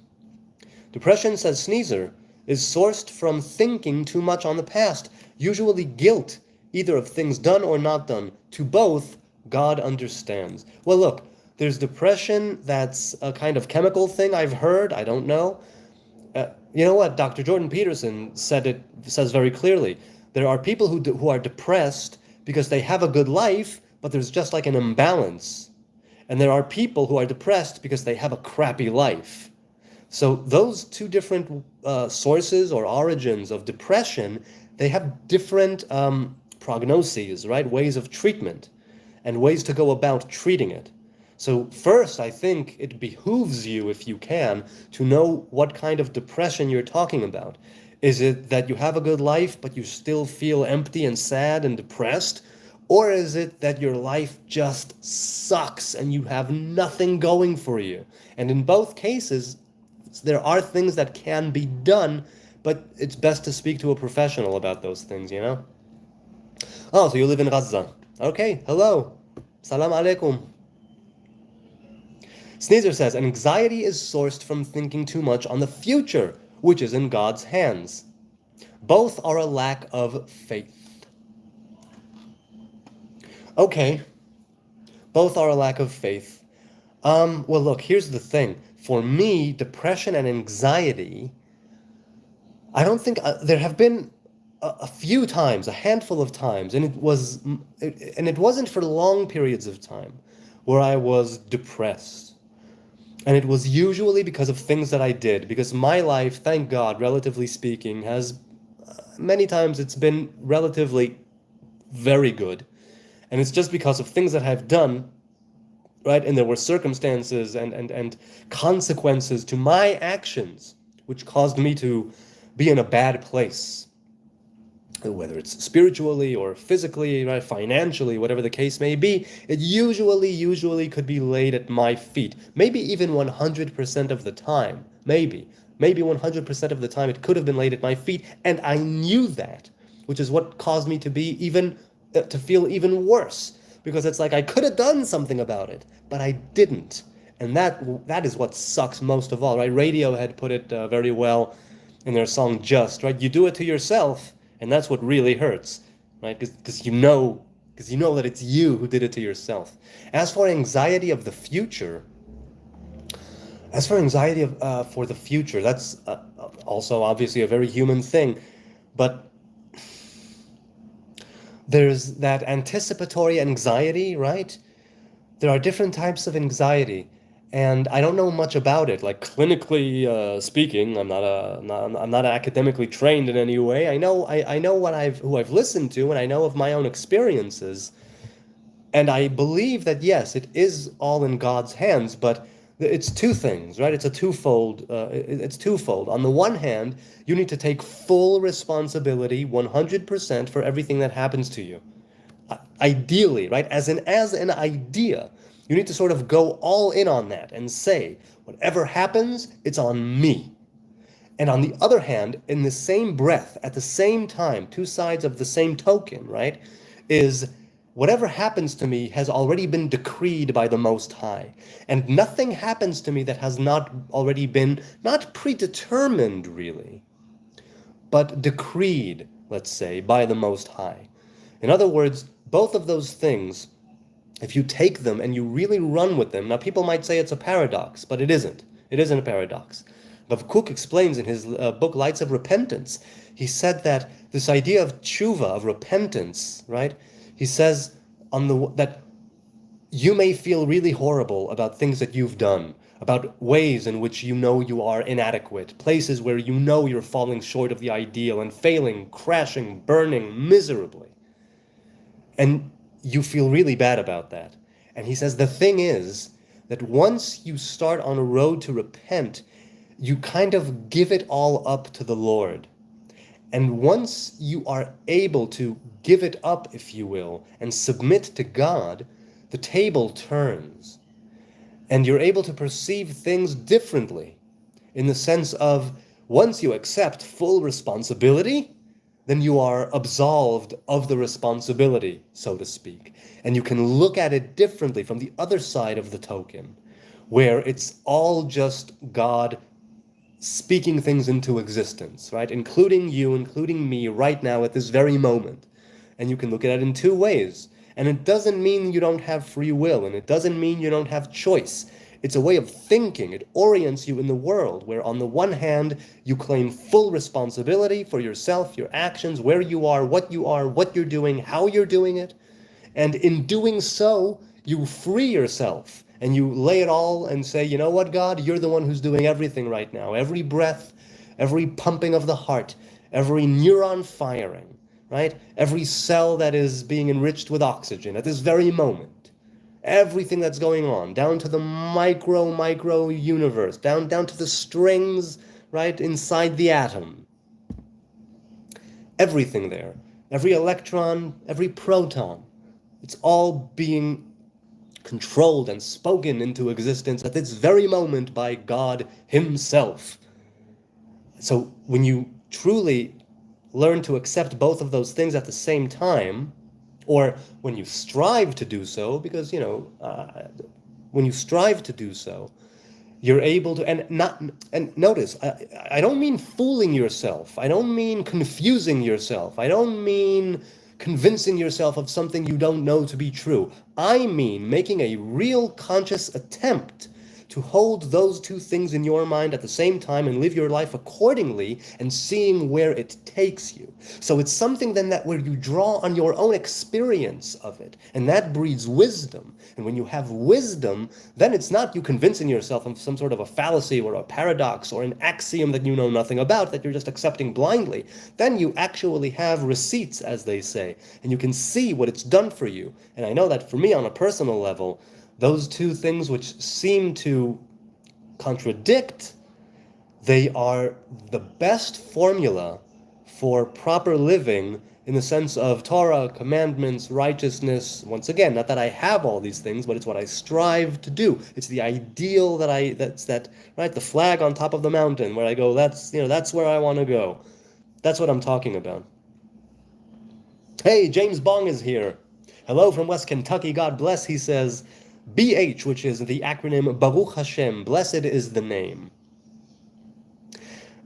Depression, says Sneezer, is sourced from thinking too much on the past, usually guilt, either of things done or not done. To both, God understands. Well, look, there's depression that's a kind of chemical thing I've heard. I don't know. You know what? Dr. Jordan Peterson says very clearly. There are people who are depressed because they have a good life, but there's just like an imbalance. And there are people who are depressed because they have a crappy life. So those two different sources or origins of depression, they have different prognoses, right? Ways of treatment and ways to go about treating it. So first, I think it behooves you, if you can, to know what kind of depression you're talking about. Is it that you have a good life, but you still feel empty and sad and depressed? Or is it that your life just sucks and you have nothing going for you? And in both cases, there are things that can be done, but it's best to speak to a professional about those things, you know? Oh, so you live in Gaza. Okay, hello. Salam alaikum. Sneezer says, anxiety is sourced from thinking too much on the future, which is in God's hands. Both are a lack of faith. Okay, both are a lack of faith. Well, look, here's the thing. For me, depression and anxiety, I don't think there have been a few times, a handful of times, and it wasn't for long periods of time where I was depressed. And it was usually because of things that I did, because my life, thank God, relatively speaking, has many times it's been relatively very good. And it's just because of things that I've done, right? And there were circumstances and consequences to my actions, which caused me to be in a bad place. Whether it's spiritually or physically, right, financially, whatever the case may be, it usually could be laid at my feet. Maybe even 100% of the time. Maybe 100% of the time it could have been laid at my feet, and I knew that, which is what caused me to be even to feel even worse, because it's like I could have done something about it, but I didn't, and that is what sucks most of all, right? Radiohead put it very well in their song "Just," right? You do it to yourself, and that's what really hurts, right? Because you know that it's you who did it to yourself. As for anxiety of the future, for the future, that's also obviously a very human thing, but there's that anticipatory anxiety, right? There are different types of anxiety, and I don't know much about it. Like clinically speaking, I'm not academically trained in any way. I know who I've listened to, and I know of my own experiences, and I believe that yes, it is all in God's hands. But it's two things, right? It's twofold. On the one hand, you need to take full responsibility, 100% for everything that happens to you. Ideally, right? As an idea, you need to sort of go all in on that and say, whatever happens, it's on me. And on the other hand, in the same breath, at the same time, two sides of the same token, right, is whatever happens to me has already been decreed by the Most High. And nothing happens to me that has not already been, not predetermined really, but decreed, let's say, by the Most High. In other words, both of those things, if you take them and you really run with them, now people might say it's a paradox, but it isn't. It isn't a paradox. But Cook explains in his book Lights of Repentance, he said that this idea of tshuva, of repentance, right? He says that you may feel really horrible about things that you've done, about ways in which you know you are inadequate, places where you know you're falling short of the ideal and failing, crashing, burning miserably. And you feel really bad about that. And he says the thing is that once you start on a road to repent, you kind of give it all up to the Lord. And once you are able to give it up, if you will, and submit to God, the table turns. And you're able to perceive things differently, in the sense of once you accept full responsibility, then you are absolved of the responsibility, so to speak. And you can look at it differently from the other side of the token, where it's all just God speaking things into existence, right? Including you, including me right now at this very moment. And you can look at it in two ways. And it doesn't mean you don't have free will, and it doesn't mean you don't have choice. It's a way of thinking. It orients you in the world, where on the one hand, you claim full responsibility for yourself, your actions, where you are, what you're doing, how you're doing it. And in doing so, you free yourself. And you lay it all and say, you know what, God, you're the one who's doing everything right now. Every breath, every pumping of the heart, every neuron firing, right? Every cell that is being enriched with oxygen at this very moment. Everything that's going on, down to the micro universe, down to the strings, right, inside the atom. Everything there. Every electron, every proton, It's all being controlled and spoken into existence at this very moment by God Himself. So when you truly learn to accept both of those things at the same time, or when you strive to do so, because when you strive to do so, you're able to, and notice, I don't mean fooling yourself. I don't mean confusing yourself. I don't mean convincing yourself of something you don't know to be true. I mean making a real conscious attempt to hold those two things in your mind at the same time and live your life accordingly and seeing where it takes you. So it's something then that where you draw on your own experience of it, and that breeds wisdom. And when you have wisdom, then it's not you convincing yourself of some sort of a fallacy or a paradox or an axiom that you know nothing about, that you're just accepting blindly. Then you actually have receipts, as they say, and you can see what it's done for you. And I know that for me on a personal level, those two things which seem to contradict, they are the best formula for proper living in the sense of Torah, commandments, righteousness. Once again, not that I have all these things, but it's what I strive to do. It's the ideal right, the flag on top of the mountain where I go, that's where I want to go. That's what I'm talking about. Hey, James Bong is here. Hello from West Kentucky, God bless, he says. BH, which is the acronym Baruch Hashem, blessed is the name.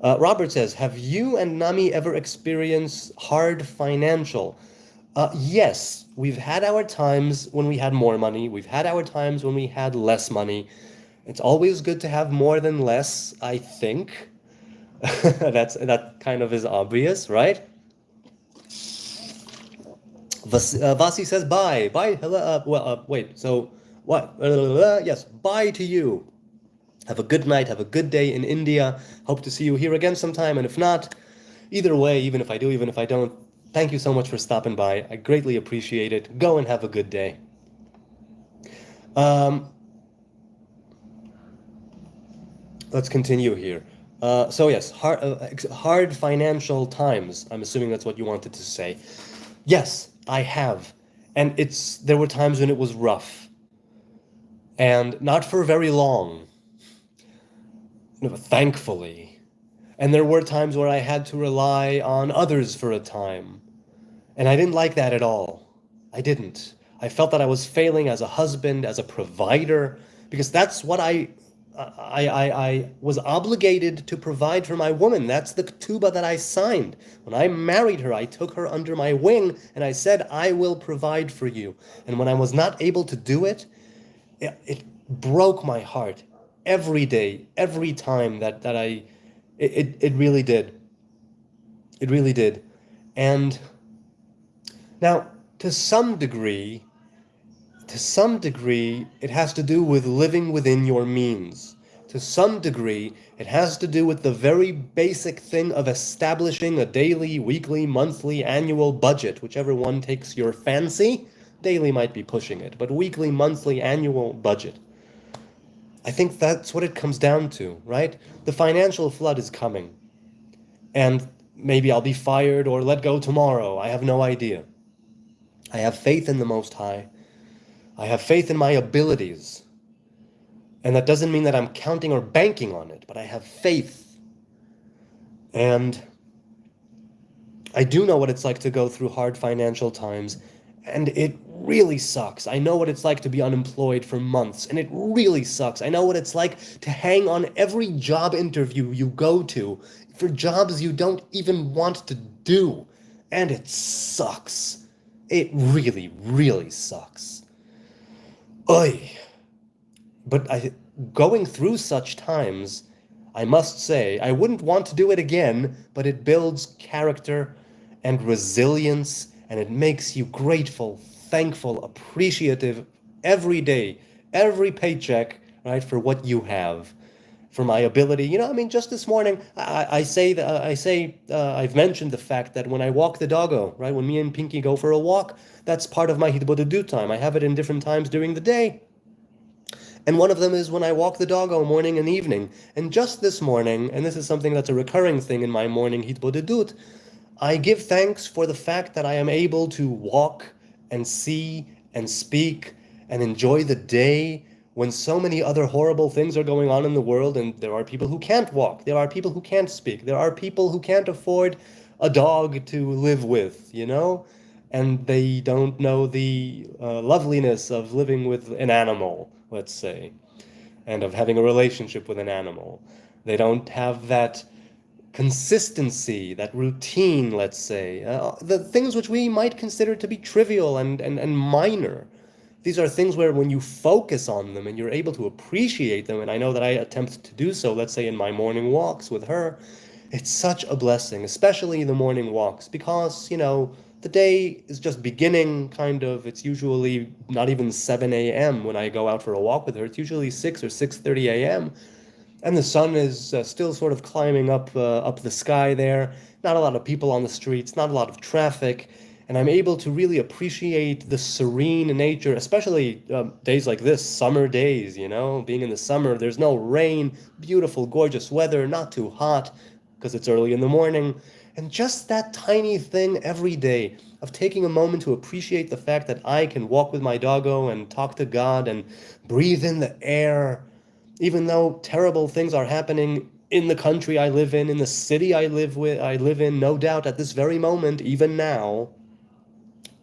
Robert says, have you and Nami ever experienced hard financial? Yes, we've had our times when we had more money. We've had our times when we had less money. It's always good to have more than less, I think. That kind of is obvious, right? Vasi says bye. Bye. Hello. Wait. So what? Yes. Bye to you. Have a good night. Have a good day in India. Hope to see you here again sometime. And if not, either way, even if I do, even if I don't, thank you so much for stopping by. I greatly appreciate it. Go and have a good day. Let's continue here. So yes, hard financial times. I'm assuming that's what you wanted to say. Yes, I have. And there were times when it was rough. And not for very long. Thankfully. And there were times where I had to rely on others for a time. And I didn't like that at all. I didn't. I felt that I was failing as a husband, as a provider, because that's what I was obligated to provide for my woman. That's the ketubah that I signed. When I married her, I took her under my wing and I said, I will provide for you. And when I was not able to do it, it broke my heart every day, every time it really did. It really did. And now, to some degree, it has to do with living within your means. To some degree, it has to do with the very basic thing of establishing a daily, weekly, monthly, annual budget, whichever one takes your fancy. Daily might be pushing it, but weekly, monthly, annual budget. I think that's what it comes down to, right? The financial flood is coming. And maybe I'll be fired or let go tomorrow. I have no idea. I have faith in the Most High. I have faith in my abilities. And that doesn't mean that I'm counting or banking on it, but I have faith. And I do know what it's like to go through hard financial times, and it really sucks. I know what it's like to be unemployed for months, and it really sucks. I know what it's like to hang on every job interview you go to for jobs you don't even want to do, and it sucks. It really, really sucks. Oy. But going through such times, I must say, I wouldn't want to do it again, but it builds character and resilience, and it makes you grateful, thankful, appreciative every day, every paycheck, right, for what you have, for my ability. Just this morning, I've mentioned the fact that when I walk the doggo, right, when me and Pinky go for a walk, that's part of my hitbodedut time. I have it in different times during the day. And one of them is when I walk the doggo morning and evening. And just this morning, and this is something that's a recurring thing in my morning hitbodedut, I give thanks for the fact that I am able to walk and see and speak and enjoy the day when so many other horrible things are going on in the world, and there are people who can't walk, there are people who can't speak, there are people who can't afford a dog to live with, and they don't know the loveliness of living with an animal, let's say, and of having a relationship with an animal. They don't have that consistency, that routine, let's say, the things which we might consider to be trivial and minor. These are things where when you focus on them and you're able to appreciate them, and I know that I attempt to do so, let's say in my morning walks with her, it's such a blessing, especially the morning walks, because, the day is just beginning, kind of. It's usually not even 7 a.m. when I go out for a walk with her. It's usually 6 or 6:30 a.m. And the sun is still sort of climbing up the sky there. Not a lot of people on the streets, not a lot of traffic, and I'm able to really appreciate the serene nature, especially days like this, summer days. Being in the summer, there's no rain, beautiful, gorgeous weather, not too hot because it's early in the morning, and just that tiny thing every day of taking a moment to appreciate the fact that I can walk with my doggo and talk to God and breathe in the air. Even though terrible things are happening in the country I live in the city I live in, no doubt at this very moment, even now,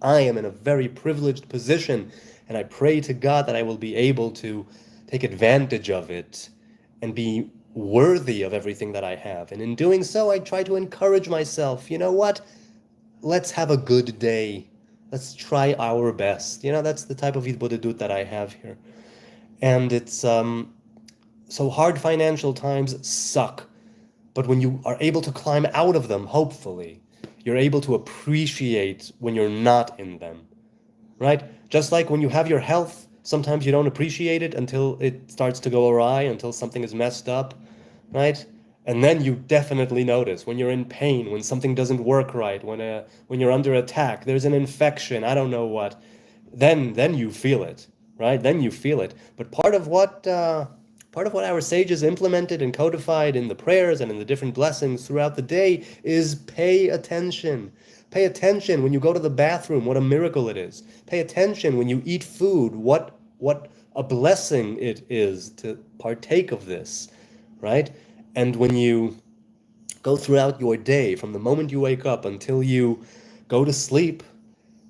I am in a very privileged position, and I pray to God that I will be able to take advantage of it and be worthy of everything that I have. And in doing so, I try to encourage myself, you know what? Let's have a good day. Let's try our best. That's the type of Hitbodedut that I have here. And it's so hard financial times suck, but when you are able to climb out of them, hopefully, you're able to appreciate when you're not in them, right? Just like when you have your health, sometimes you don't appreciate it until it starts to go awry, until something is messed up, right? And then you definitely notice when you're in pain, when something doesn't work right, when you're under attack, there's an infection, I don't know what. Then you feel it, right? Then you feel it. But part of what our sages implemented and codified in the prayers and in the different blessings throughout the day is pay attention. Pay attention when you go to the bathroom, what a miracle it is. Pay attention when you eat food, what a blessing it is to partake of this, right? And when you go throughout your day, from the moment you wake up until you go to sleep,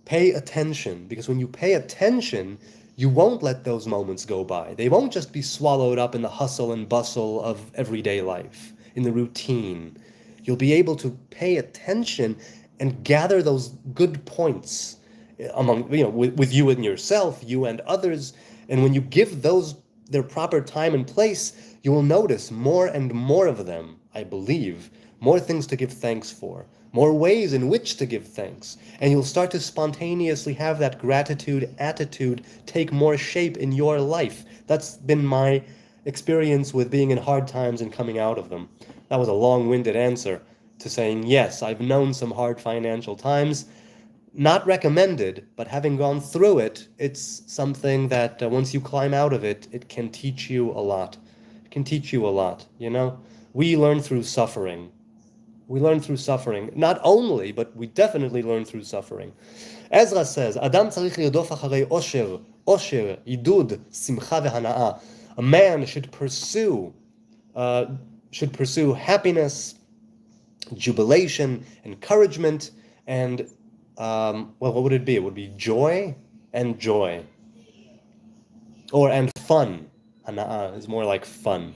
pay attention, because when you pay attention, you won't let those moments go by. They won't just be swallowed up in the hustle and bustle of everyday life, in the routine. You'll be able to pay attention and gather those good points among, with you and yourself, you and others. And when you give those their proper time and place, you will notice more and more of them, I believe, more things to give thanks for, more ways in which to give thanks, and you'll start to spontaneously have that gratitude attitude take more shape in your life. That's been my experience with being in hard times and coming out of them. That was a long-winded answer to saying, yes, I've known some hard financial times. Not recommended, but having gone through it, it's something that once you climb out of it, it can teach you a lot. It can teach you a lot, We learn through suffering. We learn through suffering. Not only, but we definitely learn through suffering. Ezra says, Adam tzarich lirdof acharei osher, osher, idud, simcha vehana'ah. A man should pursue happiness, jubilation, encouragement, and what would it be? It would be joy and joy. And fun. Hana'ah is more like fun.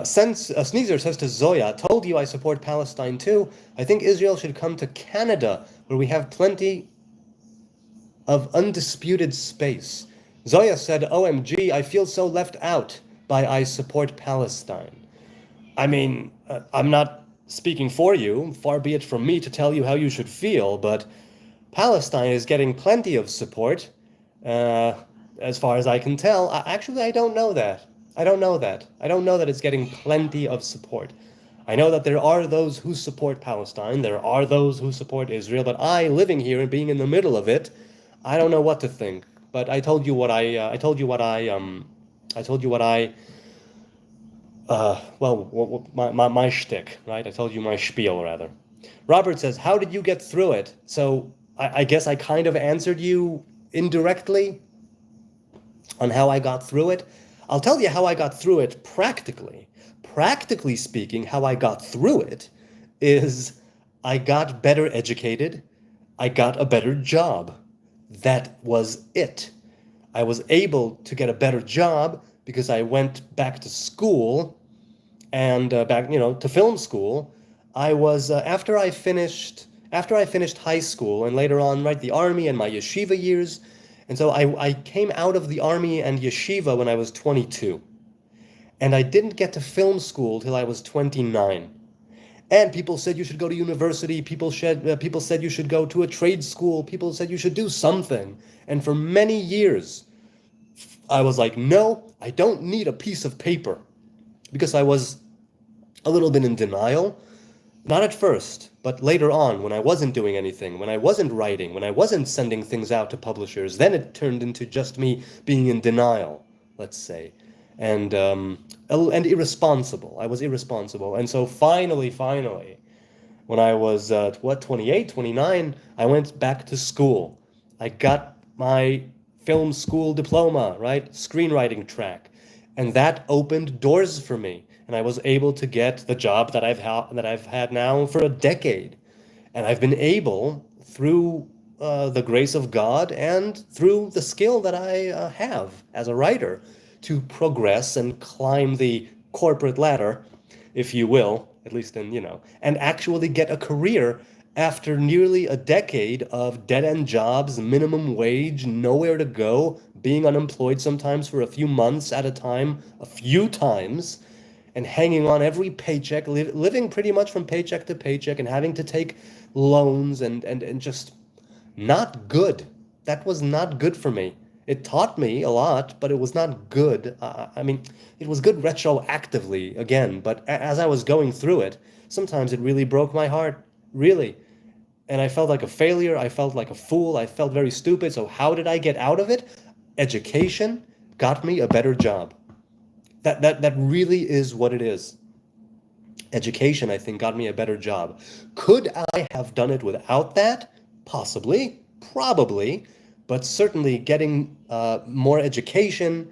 Sneezer says to Zoya, told you I support Palestine too. I think Israel should come to Canada, where we have plenty of undisputed space. Zoya said, OMG, I feel so left out by I support Palestine. I mean, I'm not speaking for you, far be it from me to tell you how you should feel, but Palestine is getting plenty of support, as far as I can tell. Actually, I don't know that. I don't know that it's getting plenty of support. I know that there are those who support Palestine, there are those who support Israel, but I, living here and being in the middle of it, I don't know what to think. But I told you what my shtick, right? I told you my spiel, rather. Robert says, how did you get through it? So I guess I kind of answered you indirectly on how I got through it. I'll tell you how I got through it practically. Practically speaking, how I got through it is I got better educated. I got a better job. That was it. I was able to get a better job because I went back to school and back, to film school. I was after I finished high school and later on, right, the army and my yeshiva years. And so I came out of the army and yeshiva when I was 22. And I didn't get to film school till I was 29. And people said you should go to university. People said you should go to a trade school. People said you should do something. And for many years, I was like, no, I don't need a piece of paper. Because I was a little bit in denial. Not at first, but later on, when I wasn't doing anything, when I wasn't writing, when I wasn't sending things out to publishers, then it turned into just me being in denial, let's say. And irresponsible. I was irresponsible. And so finally, when I was, 28, 29, I went back to school. I got my film school diploma, right? Screenwriting track. And that opened doors for me. And I was able to get the job that I've had now for a decade. And I've been able, through the grace of God and through the skill that I have as a writer, to progress and climb the corporate ladder, if you will, at least and actually get a career after nearly a decade of dead-end jobs, minimum wage, nowhere to go, being unemployed sometimes for a few months at a time, a few times, and hanging on every paycheck, living pretty much from paycheck to paycheck and having to take loans and just not good. That was not good for me. It taught me a lot, but it was not good. It was good retroactively, again, but as I was going through it, sometimes it really broke my heart, really. And I felt like a failure. I felt like a fool. I felt very stupid. So how did I get out of it? Education got me a better job. That really is what it is. Education, I think, got me a better job. Could I have done it without that? Possibly, probably, but certainly getting more education,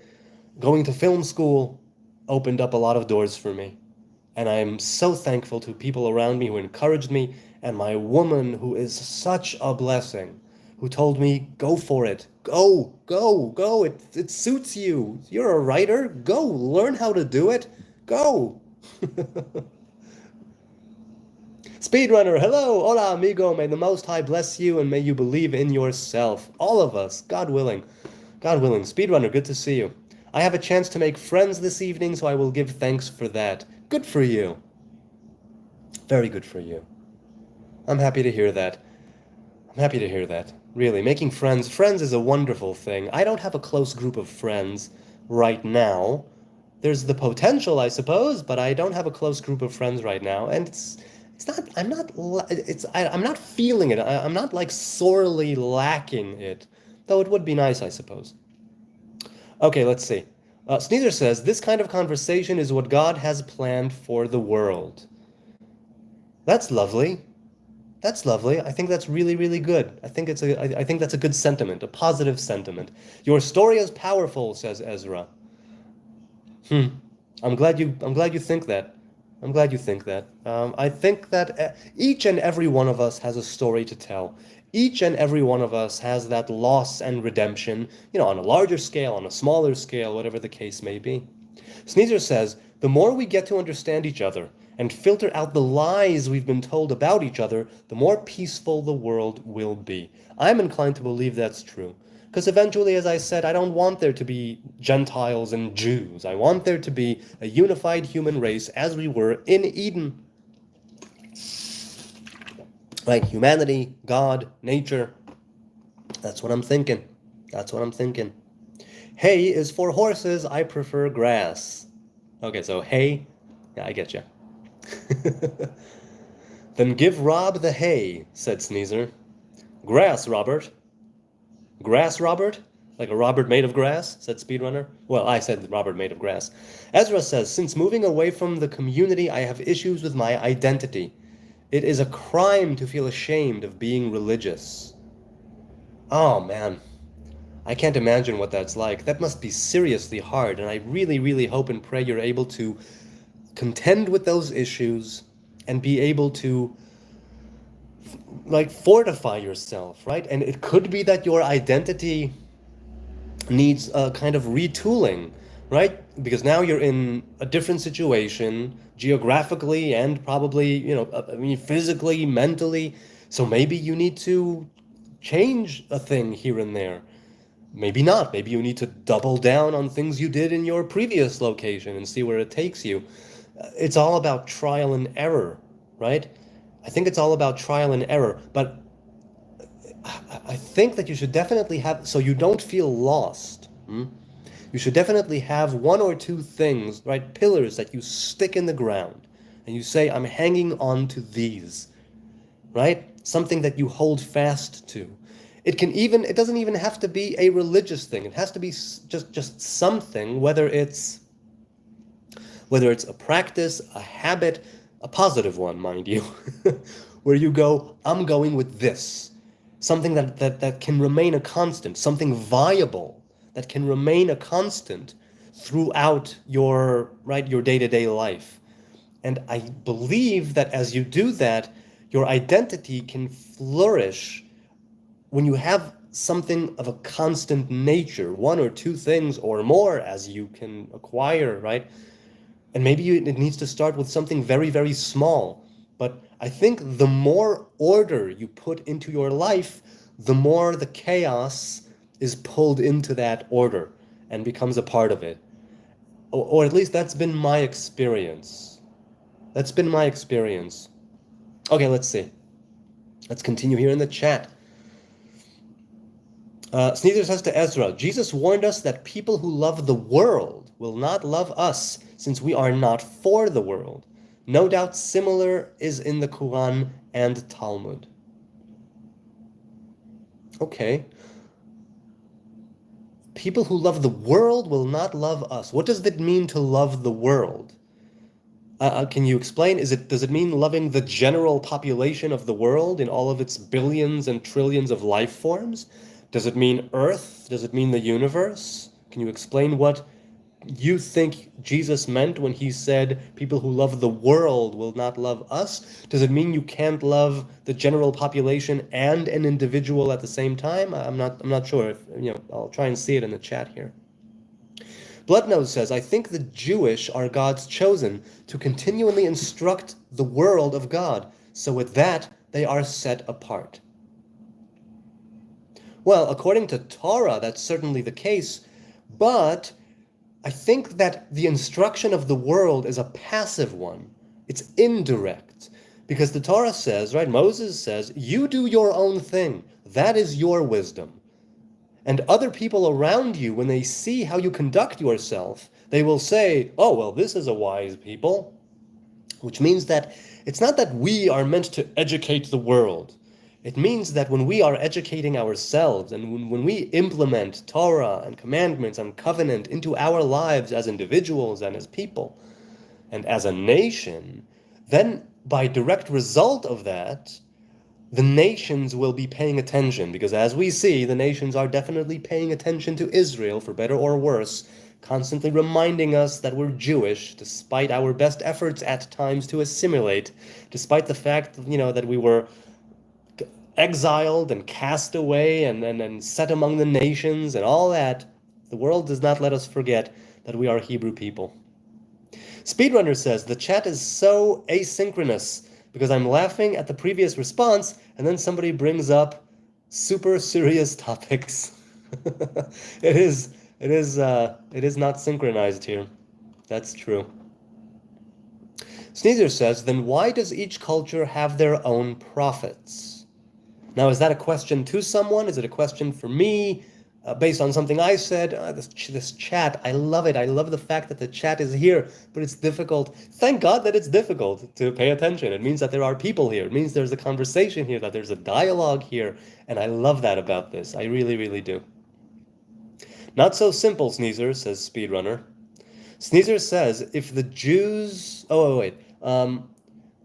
going to film school, opened up a lot of doors for me. And I'm so thankful to people around me who encouraged me, and my woman, who is such a blessing, who told me, go for it. Go, go, go. It suits you. You're a writer. Go, learn how to do it. Go. Speedrunner, hello, hola amigo, may the Most High bless you and may you believe in yourself. All of us, God willing. God willing. Speedrunner, good to see you. I have a chance to make friends this evening, so I will give thanks for that. Good for you. Very good for you. I'm happy to hear that. I'm happy to hear that. Really, making friends. Friends is a wonderful thing. I don't have a close group of friends right now. There's the potential, I suppose, but I don't have a close group of friends right now, and I'm not feeling it. I'm not like sorely lacking it, though it would be nice, I suppose. Okay, let's see. Sneezer says, this kind of conversation is what God has planned for the world. That's lovely. That's lovely. I think that's really, really good. I think that's a good sentiment, a positive sentiment. Your story is powerful, says Ezra. I'm glad you think that. I'm glad you think that. I think that each and every one of us has a story to tell. Each and every one of us has that loss and redemption, on a larger scale, on a smaller scale, whatever the case may be. Sneezer says, the more we get to understand each other and filter out the lies we've been told about each other, the more peaceful the world will be. I'm inclined to believe that's true. Because eventually, as I said, I don't want there to be Gentiles and Jews. I want there to be a unified human race as we were in Eden. Like humanity, God, nature. That's what I'm thinking. That's what I'm thinking. Hay is for horses. I prefer grass. Okay, so hay. Yeah, I get you. Then give Rob the hay, said Sneezer. Grass, Robert. Grass, Robert? Like a Robert made of grass, said Speedrunner. Well, I said Robert made of grass. Ezra says, since moving away from the community, I have issues with my identity. It is a crime to feel ashamed of being religious. Oh, man. I can't imagine what that's like. That must be seriously hard, and I really, really hope and pray you're able to contend with those issues and be able to like fortify yourself, right? And it could be that your identity needs a kind of retooling, right? Because now you're in a different situation geographically and probably, I mean, physically, mentally. So maybe you need to change a thing here and there. Maybe not. Maybe you need to double down on things you did in your previous location and see where it takes you. It's all about trial and error, right? I think it's all about trial and error, but I think that you should definitely have, so you don't feel lost. You should definitely have one or two things, right? Pillars that you stick in the ground and you say, I'm hanging on to these, right? Something that you hold fast to. It doesn't even have to be a religious thing. It has to be just something, whether it's a practice, a habit, a positive one, mind you, where you go, I'm going with this. Something that can remain a constant, something viable that can remain a constant throughout your day-to-day life. And I believe that as you do that, your identity can flourish when you have something of a constant nature, one or two things or more as you can acquire, right? And maybe it needs to start with something very, very small. But I think the more order you put into your life, the more the chaos is pulled into that order and becomes a part of it. Or at least that's been my experience. That's been my experience. Okay, let's see. Let's continue here in the chat. Sneezer says to Ezra, Jesus warned us that people who love the world will not love us, since we are not for the world. No doubt similar is in the Quran and Talmud. Okay. People who love the world will not love us. What does it mean to love the world? Can you explain? Does it mean loving the general population of the world in all of its billions and trillions of life forms? Does it mean Earth? Does it mean the universe? Can you explain what you think Jesus meant when he said people who love the world will not love us? Does it mean you can't love the general population and an individual at the same time? I'm not sure. If, I'll try and see it in the chat here. Bloodnose says, I think the Jewish are God's chosen to continually instruct the world of God. So with that, they are set apart. Well, according to Torah, that's certainly the case, but I think that the instruction of the world is a passive one. It's indirect. Because the Torah says, right, Moses says, you do your own thing. That is your wisdom. And other people around you, when they see how you conduct yourself, they will say, oh, well, this is a wise people. Which means that it's not that we are meant to educate the world. It means that when we are educating ourselves and when we implement Torah and commandments and covenant into our lives as individuals and as people and as a nation, then by direct result of that, the nations will be paying attention, because as we see, the nations are definitely paying attention to Israel, for better or worse, constantly reminding us that we're Jewish, despite our best efforts at times to assimilate, despite the fact, that we were exiled and cast away and set among the nations and all that. The world does not let us forget that we are Hebrew people. Speedrunner says, the chat is so asynchronous because I'm laughing at the previous response and then somebody brings up super serious topics. It is not synchronized here. That's true. Sneezer says, then why does each culture have their own prophets? Now, is that a question to someone? Is it a question for me? Based on something I said? This chat, I love it. I love the fact that the chat is here, but it's difficult. Thank God that it's difficult to pay attention. It means that there are people here. It means there's a conversation here, that there's a dialogue here, and I love that about this. I really, really do. Not so simple, Sneezer, says Speedrunner. Sneezer says, if the Jews... Oh, wait.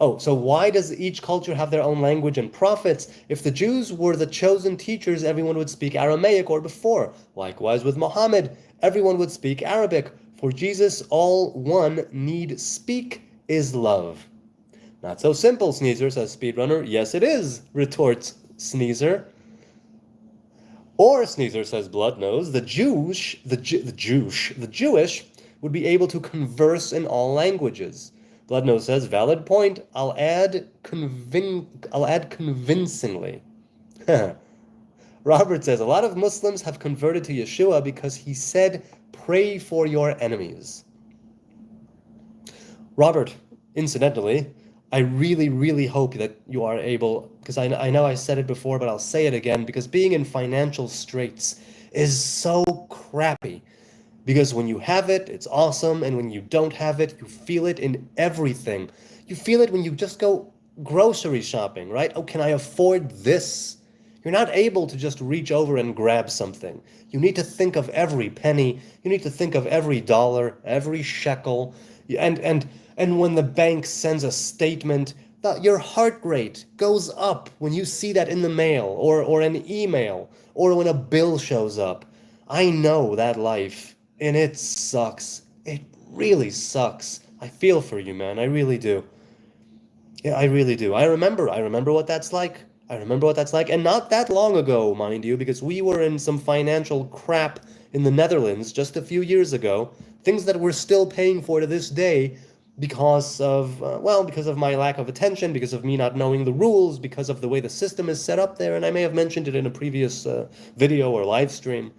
Oh, so why does each culture have their own language and prophets? If the Jews were the chosen teachers, everyone would speak Aramaic or before. Likewise with Muhammad, everyone would speak Arabic. For Jesus, all one need speak is love. Not so simple, Sneezer, says Speedrunner. Yes, it is, retorts Sneezer. Or, Sneezer, says Bloodnose, the Jewish would be able to converse in all languages. Bloodnose says, valid point. I'll add convincingly. Robert says, a lot of Muslims have converted to Yeshua because he said, pray for your enemies. Robert, incidentally, I really, really hope that you are able, because I know I said it before, but I'll say it again, because being in financial straits is so crappy. Because when you have it, it's awesome, and when you don't have it, you feel it in everything. You feel it when you just go grocery shopping, right? Oh, can I afford this? You're not able to just reach over and grab something. You need to think of every penny. You need to think of every dollar, every shekel. And when the bank sends a statement, your heart rate goes up when you see that in the mail or an email or when a bill shows up. I know that life, and it sucks. It really sucks. I feel for you, man. I really do. Yeah, I really do. I remember what that's like. I remember what that's like, and not that long ago, mind you, because we were in some financial crap in the Netherlands just a few years ago. Things that we're still paying for to this day because of, because of my lack of attention, because of me not knowing the rules, because of the way the system is set up there, and I may have mentioned it in a previous video or live stream.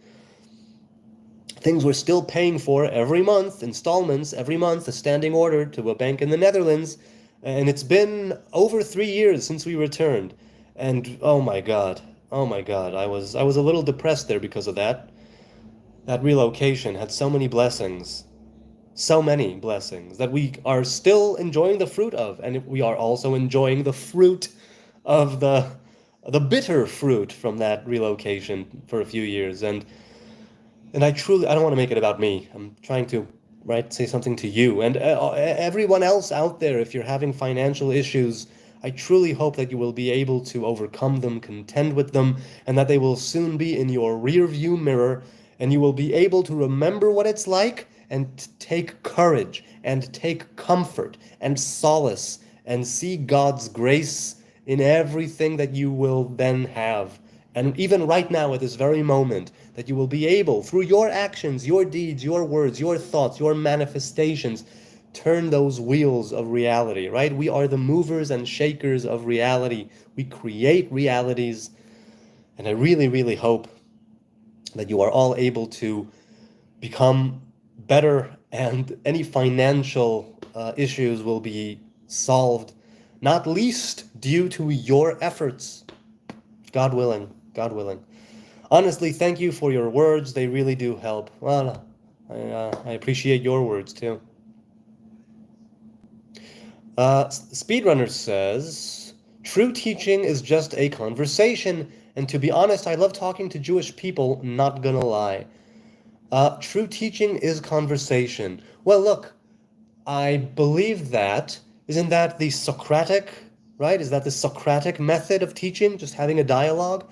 Things we're still paying for every month, installments, every month, a standing order to a bank in the Netherlands, and it's been over 3 years since we returned. And oh my God, I was a little depressed there because of that. That relocation had so many blessings that we are still enjoying the fruit of, and we are also enjoying the fruit of the bitter fruit from that relocation for a few years. And I don't want to make it about me. I'm trying to say something to you and everyone else out there. If you're having financial issues, I truly hope that you will be able to overcome them, contend with them, and that they will soon be in your rear view mirror, and you will be able to remember what it's like and take courage and take comfort and solace and see God's grace in everything that you will then have. And even right now, at this very moment, that you will be able, through your actions, your deeds, your words, your thoughts, your manifestations, turn those wheels of reality, right? We are the movers and shakers of reality. We create realities. And I really, really hope that you are all able to become better and any financial issues will be solved, not least due to your efforts. God willing, God willing. Honestly, thank you for your words. They really do help. Well, I appreciate your words too. Speedrunner says, true teaching is just a conversation, and to be honest, I love talking to Jewish people, not gonna lie. True teaching is conversation. Well, look, I believe that. Isn't that the Socratic, right? Is that the Socratic method of teaching, just having a dialogue?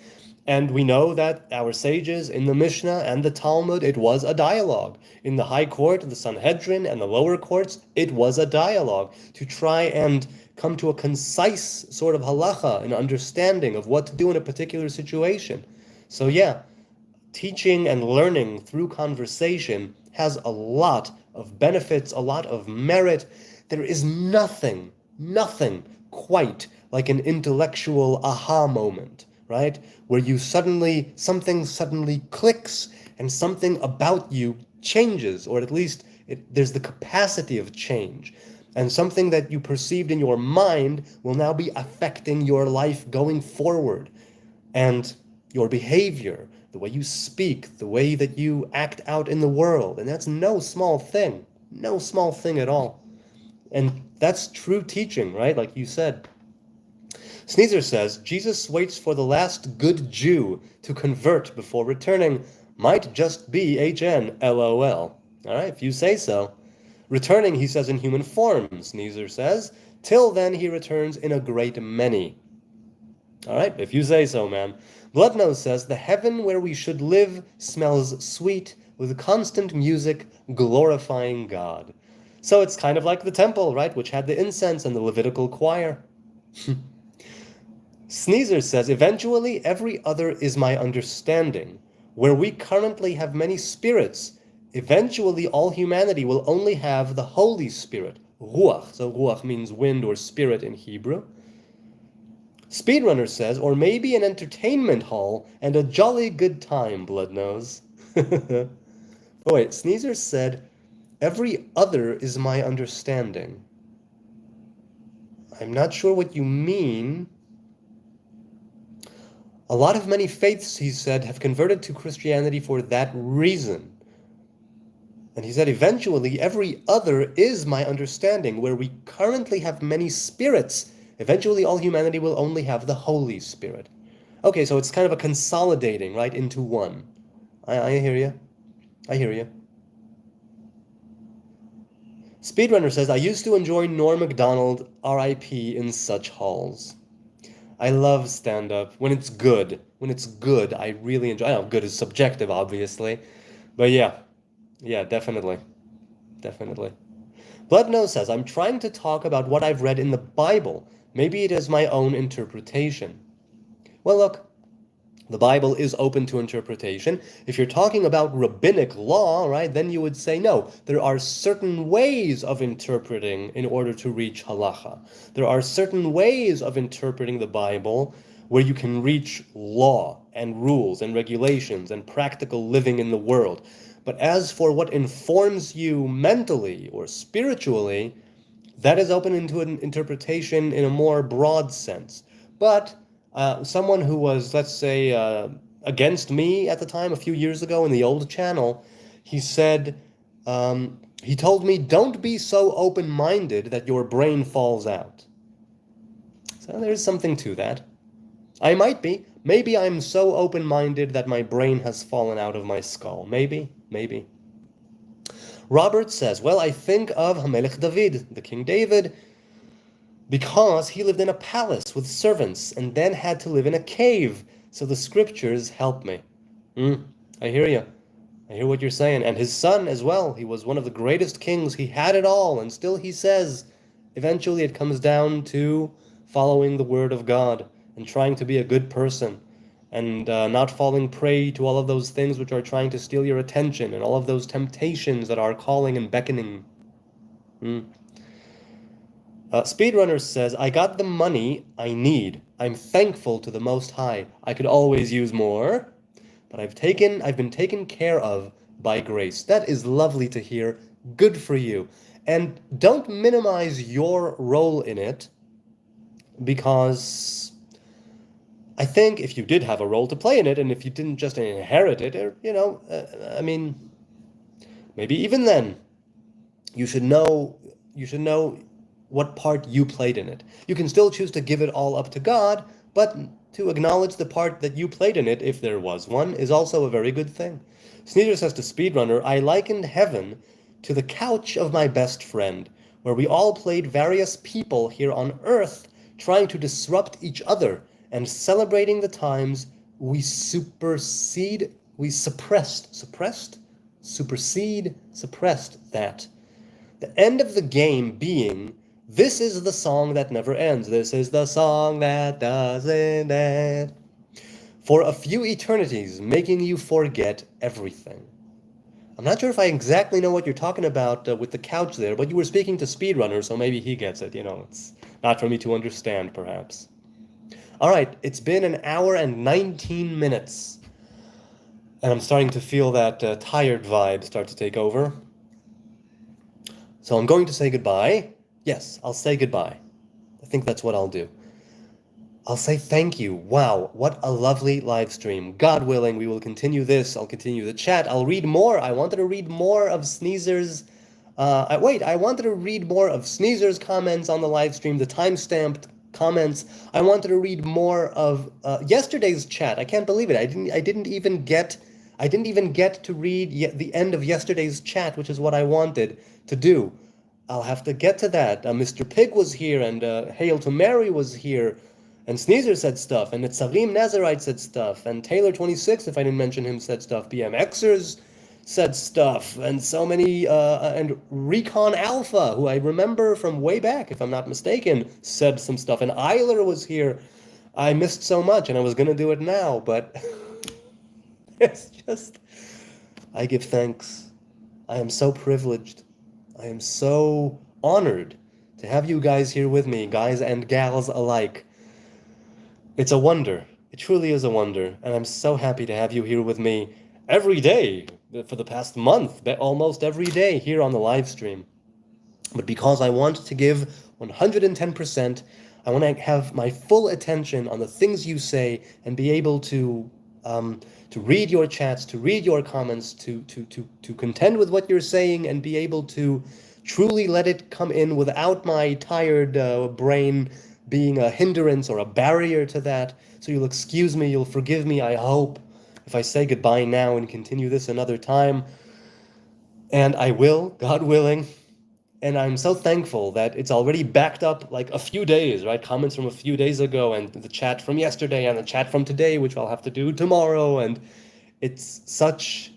And we know that our sages in the Mishnah and the Talmud, it was a dialogue. In the High Court, the Sanhedrin, and the lower courts, it was a dialogue to try and come to a concise sort of halacha, an understanding of what to do in a particular situation. So yeah, teaching and learning through conversation has a lot of benefits, a lot of merit. There is nothing quite like an intellectual aha moment, right? Where something suddenly clicks and something about you changes, or at least there's the capacity of change. And something that you perceived in your mind will now be affecting your life going forward. And your behavior, the way you speak, the way that you act out in the world. And that's no small thing at all. And that's true teaching, right? Like you said. Sneezer says, Jesus waits for the last good Jew to convert before returning. Might just be HN, LOL. All right, if you say so. Returning, he says, in human form, Sneezer says. Till then he returns in a great many. All right, if you say so, man. Bloodnose says, the heaven where we should live smells sweet with constant music glorifying God. So it's kind of like the temple, right, which had the incense and the Levitical choir. Sneezer says, eventually every other is my understanding. Where we currently have many spirits, eventually all humanity will only have the Holy Spirit, Ruach. So Ruach means wind or spirit in Hebrew. Speedrunner says, or maybe an entertainment hall and a jolly good time, Bloodnose. Oh wait, Sneezer said, every other is my understanding. I'm not sure what you mean. A lot of many faiths, he said, have converted to Christianity for that reason. And he said, eventually, every other is my understanding. Where we currently have many spirits, eventually all humanity will only have the Holy Spirit. Okay, so it's kind of a consolidating, right, into one. I hear you. I hear you. Speedrunner says, I used to enjoy Norm Macdonald, R.I.P. in such halls. I love stand-up when it's good. When it's good, I really enjoy. I know good is subjective, obviously, but yeah, definitely, definitely. Bloodnose says, I'm trying to talk about what I've read in the Bible. Maybe it is my own interpretation. Well, look, the Bible is open to interpretation. If you're talking about rabbinic law, right, then you would say, no, there are certain ways of interpreting in order to reach halacha. There are certain ways of interpreting the Bible where you can reach law and rules and regulations and practical living in the world. But as for what informs you mentally or spiritually, that is open into an interpretation in a more broad sense. But someone who was, let's say, against me at the time, a few years ago in the old channel, he said, he told me, don't be so open-minded that your brain falls out. So there's something to that. I might be. Maybe I'm so open-minded that my brain has fallen out of my skull. Maybe. Robert says, well, I think of Hamelech David, the King David, because he lived in a palace with servants and then had to live in a cave. So the scriptures help me. I hear you. I hear what you're saying. And his son as well. He was one of the greatest kings. He had it all. And still he says, eventually it comes down to following the word of God and trying to be a good person and not falling prey to all of those things which are trying to steal your attention and all of those temptations that are calling and beckoning. Speedrunner says, I got the money I need. I'm thankful to the Most High. I could always use more, but I've been taken care of by grace. That is lovely to hear. Good for you. And don't minimize your role in it, because I think if you did have a role to play in it, and if you didn't just inherit it, or, I mean, maybe even then, you should know what part you played in it. You can still choose to give it all up to God, but to acknowledge the part that you played in it, if there was one, is also a very good thing. Sneezer says to Speedrunner, I likened heaven to the couch of my best friend, where we all played various people here on earth, trying to disrupt each other and celebrating the times we suppressed that. The end of the game being, this is the song that never ends. This is the song that doesn't end. For a few eternities, making you forget everything. I'm not sure if I exactly know what you're talking about with the couch there, but you were speaking to Speedrunner, so maybe he gets it. It's not for me to understand, perhaps. All right, it's been an hour and 19 minutes. And I'm starting to feel that tired vibe start to take over. So I'm going to say goodbye. Yes, I'll say goodbye. I think that's what I'll do. I'll say thank you. Wow, what a lovely live stream. God willing, we will continue this. I'll continue the chat. I'll read more. I wanted to read more of Sneezer's... I wanted to read more of Sneezer's comments on the live stream, the time-stamped comments. I wanted to read more of yesterday's chat. I can't believe it. I didn't even get to read the end of yesterday's chat, which is what I wanted to do. I'll have to get to that. Mr. Pig was here, and Hail to Mary was here, and Sneezer said stuff, and Netzarim Nazarite said stuff, and Taylor 26, if I didn't mention him, said stuff. BMXers said stuff, and so many, and Recon Alpha, who I remember from way back, if I'm not mistaken, said some stuff, and Eiler was here. I missed so much, and I was gonna do it now, but it's just, I give thanks. I am so privileged. I am so honored to have you guys here with me, guys and gals alike. It's a wonder. It truly is a wonder, and I'm so happy to have you here with me every day for the past month, almost every day here on the live stream. But because I want to give 110%, I want to have my full attention on the things you say and be able to read your chats, to read your comments, to contend with what you're saying and be able to truly let it come in without my tired brain being a hindrance or a barrier to that. So you'll excuse me, you'll forgive me, I hope, if I say goodbye now and continue this another time. And I will, God willing. And I'm so thankful that it's already backed up like a few days, right? Comments from a few days ago, and the chat from yesterday, and the chat from today, which I'll have to do tomorrow. And it's such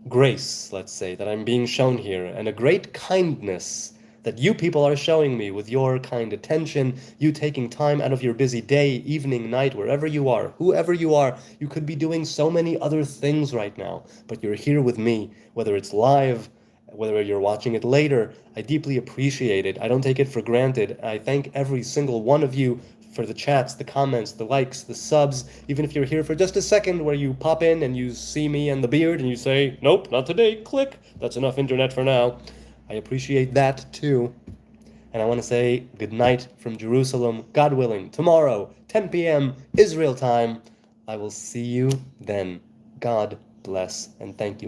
grace, let's say, that I'm being shown here, and a great kindness that you people are showing me with your kind attention, you taking time out of your busy day, evening, night, wherever you are, whoever you are. You could be doing so many other things right now, but you're here with me, whether it's live, whether you're watching it later. I deeply appreciate it. I don't take it for granted. I thank every single one of you for the chats, the comments, the likes, the subs, even if you're here for just a second where you pop in and you see me and the beard and you say, nope, not today, click. That's enough internet for now. I appreciate that too. And I want to say good night from Jerusalem, God willing, tomorrow, 10 p.m. Israel time. I will see you then. God bless and thank you again.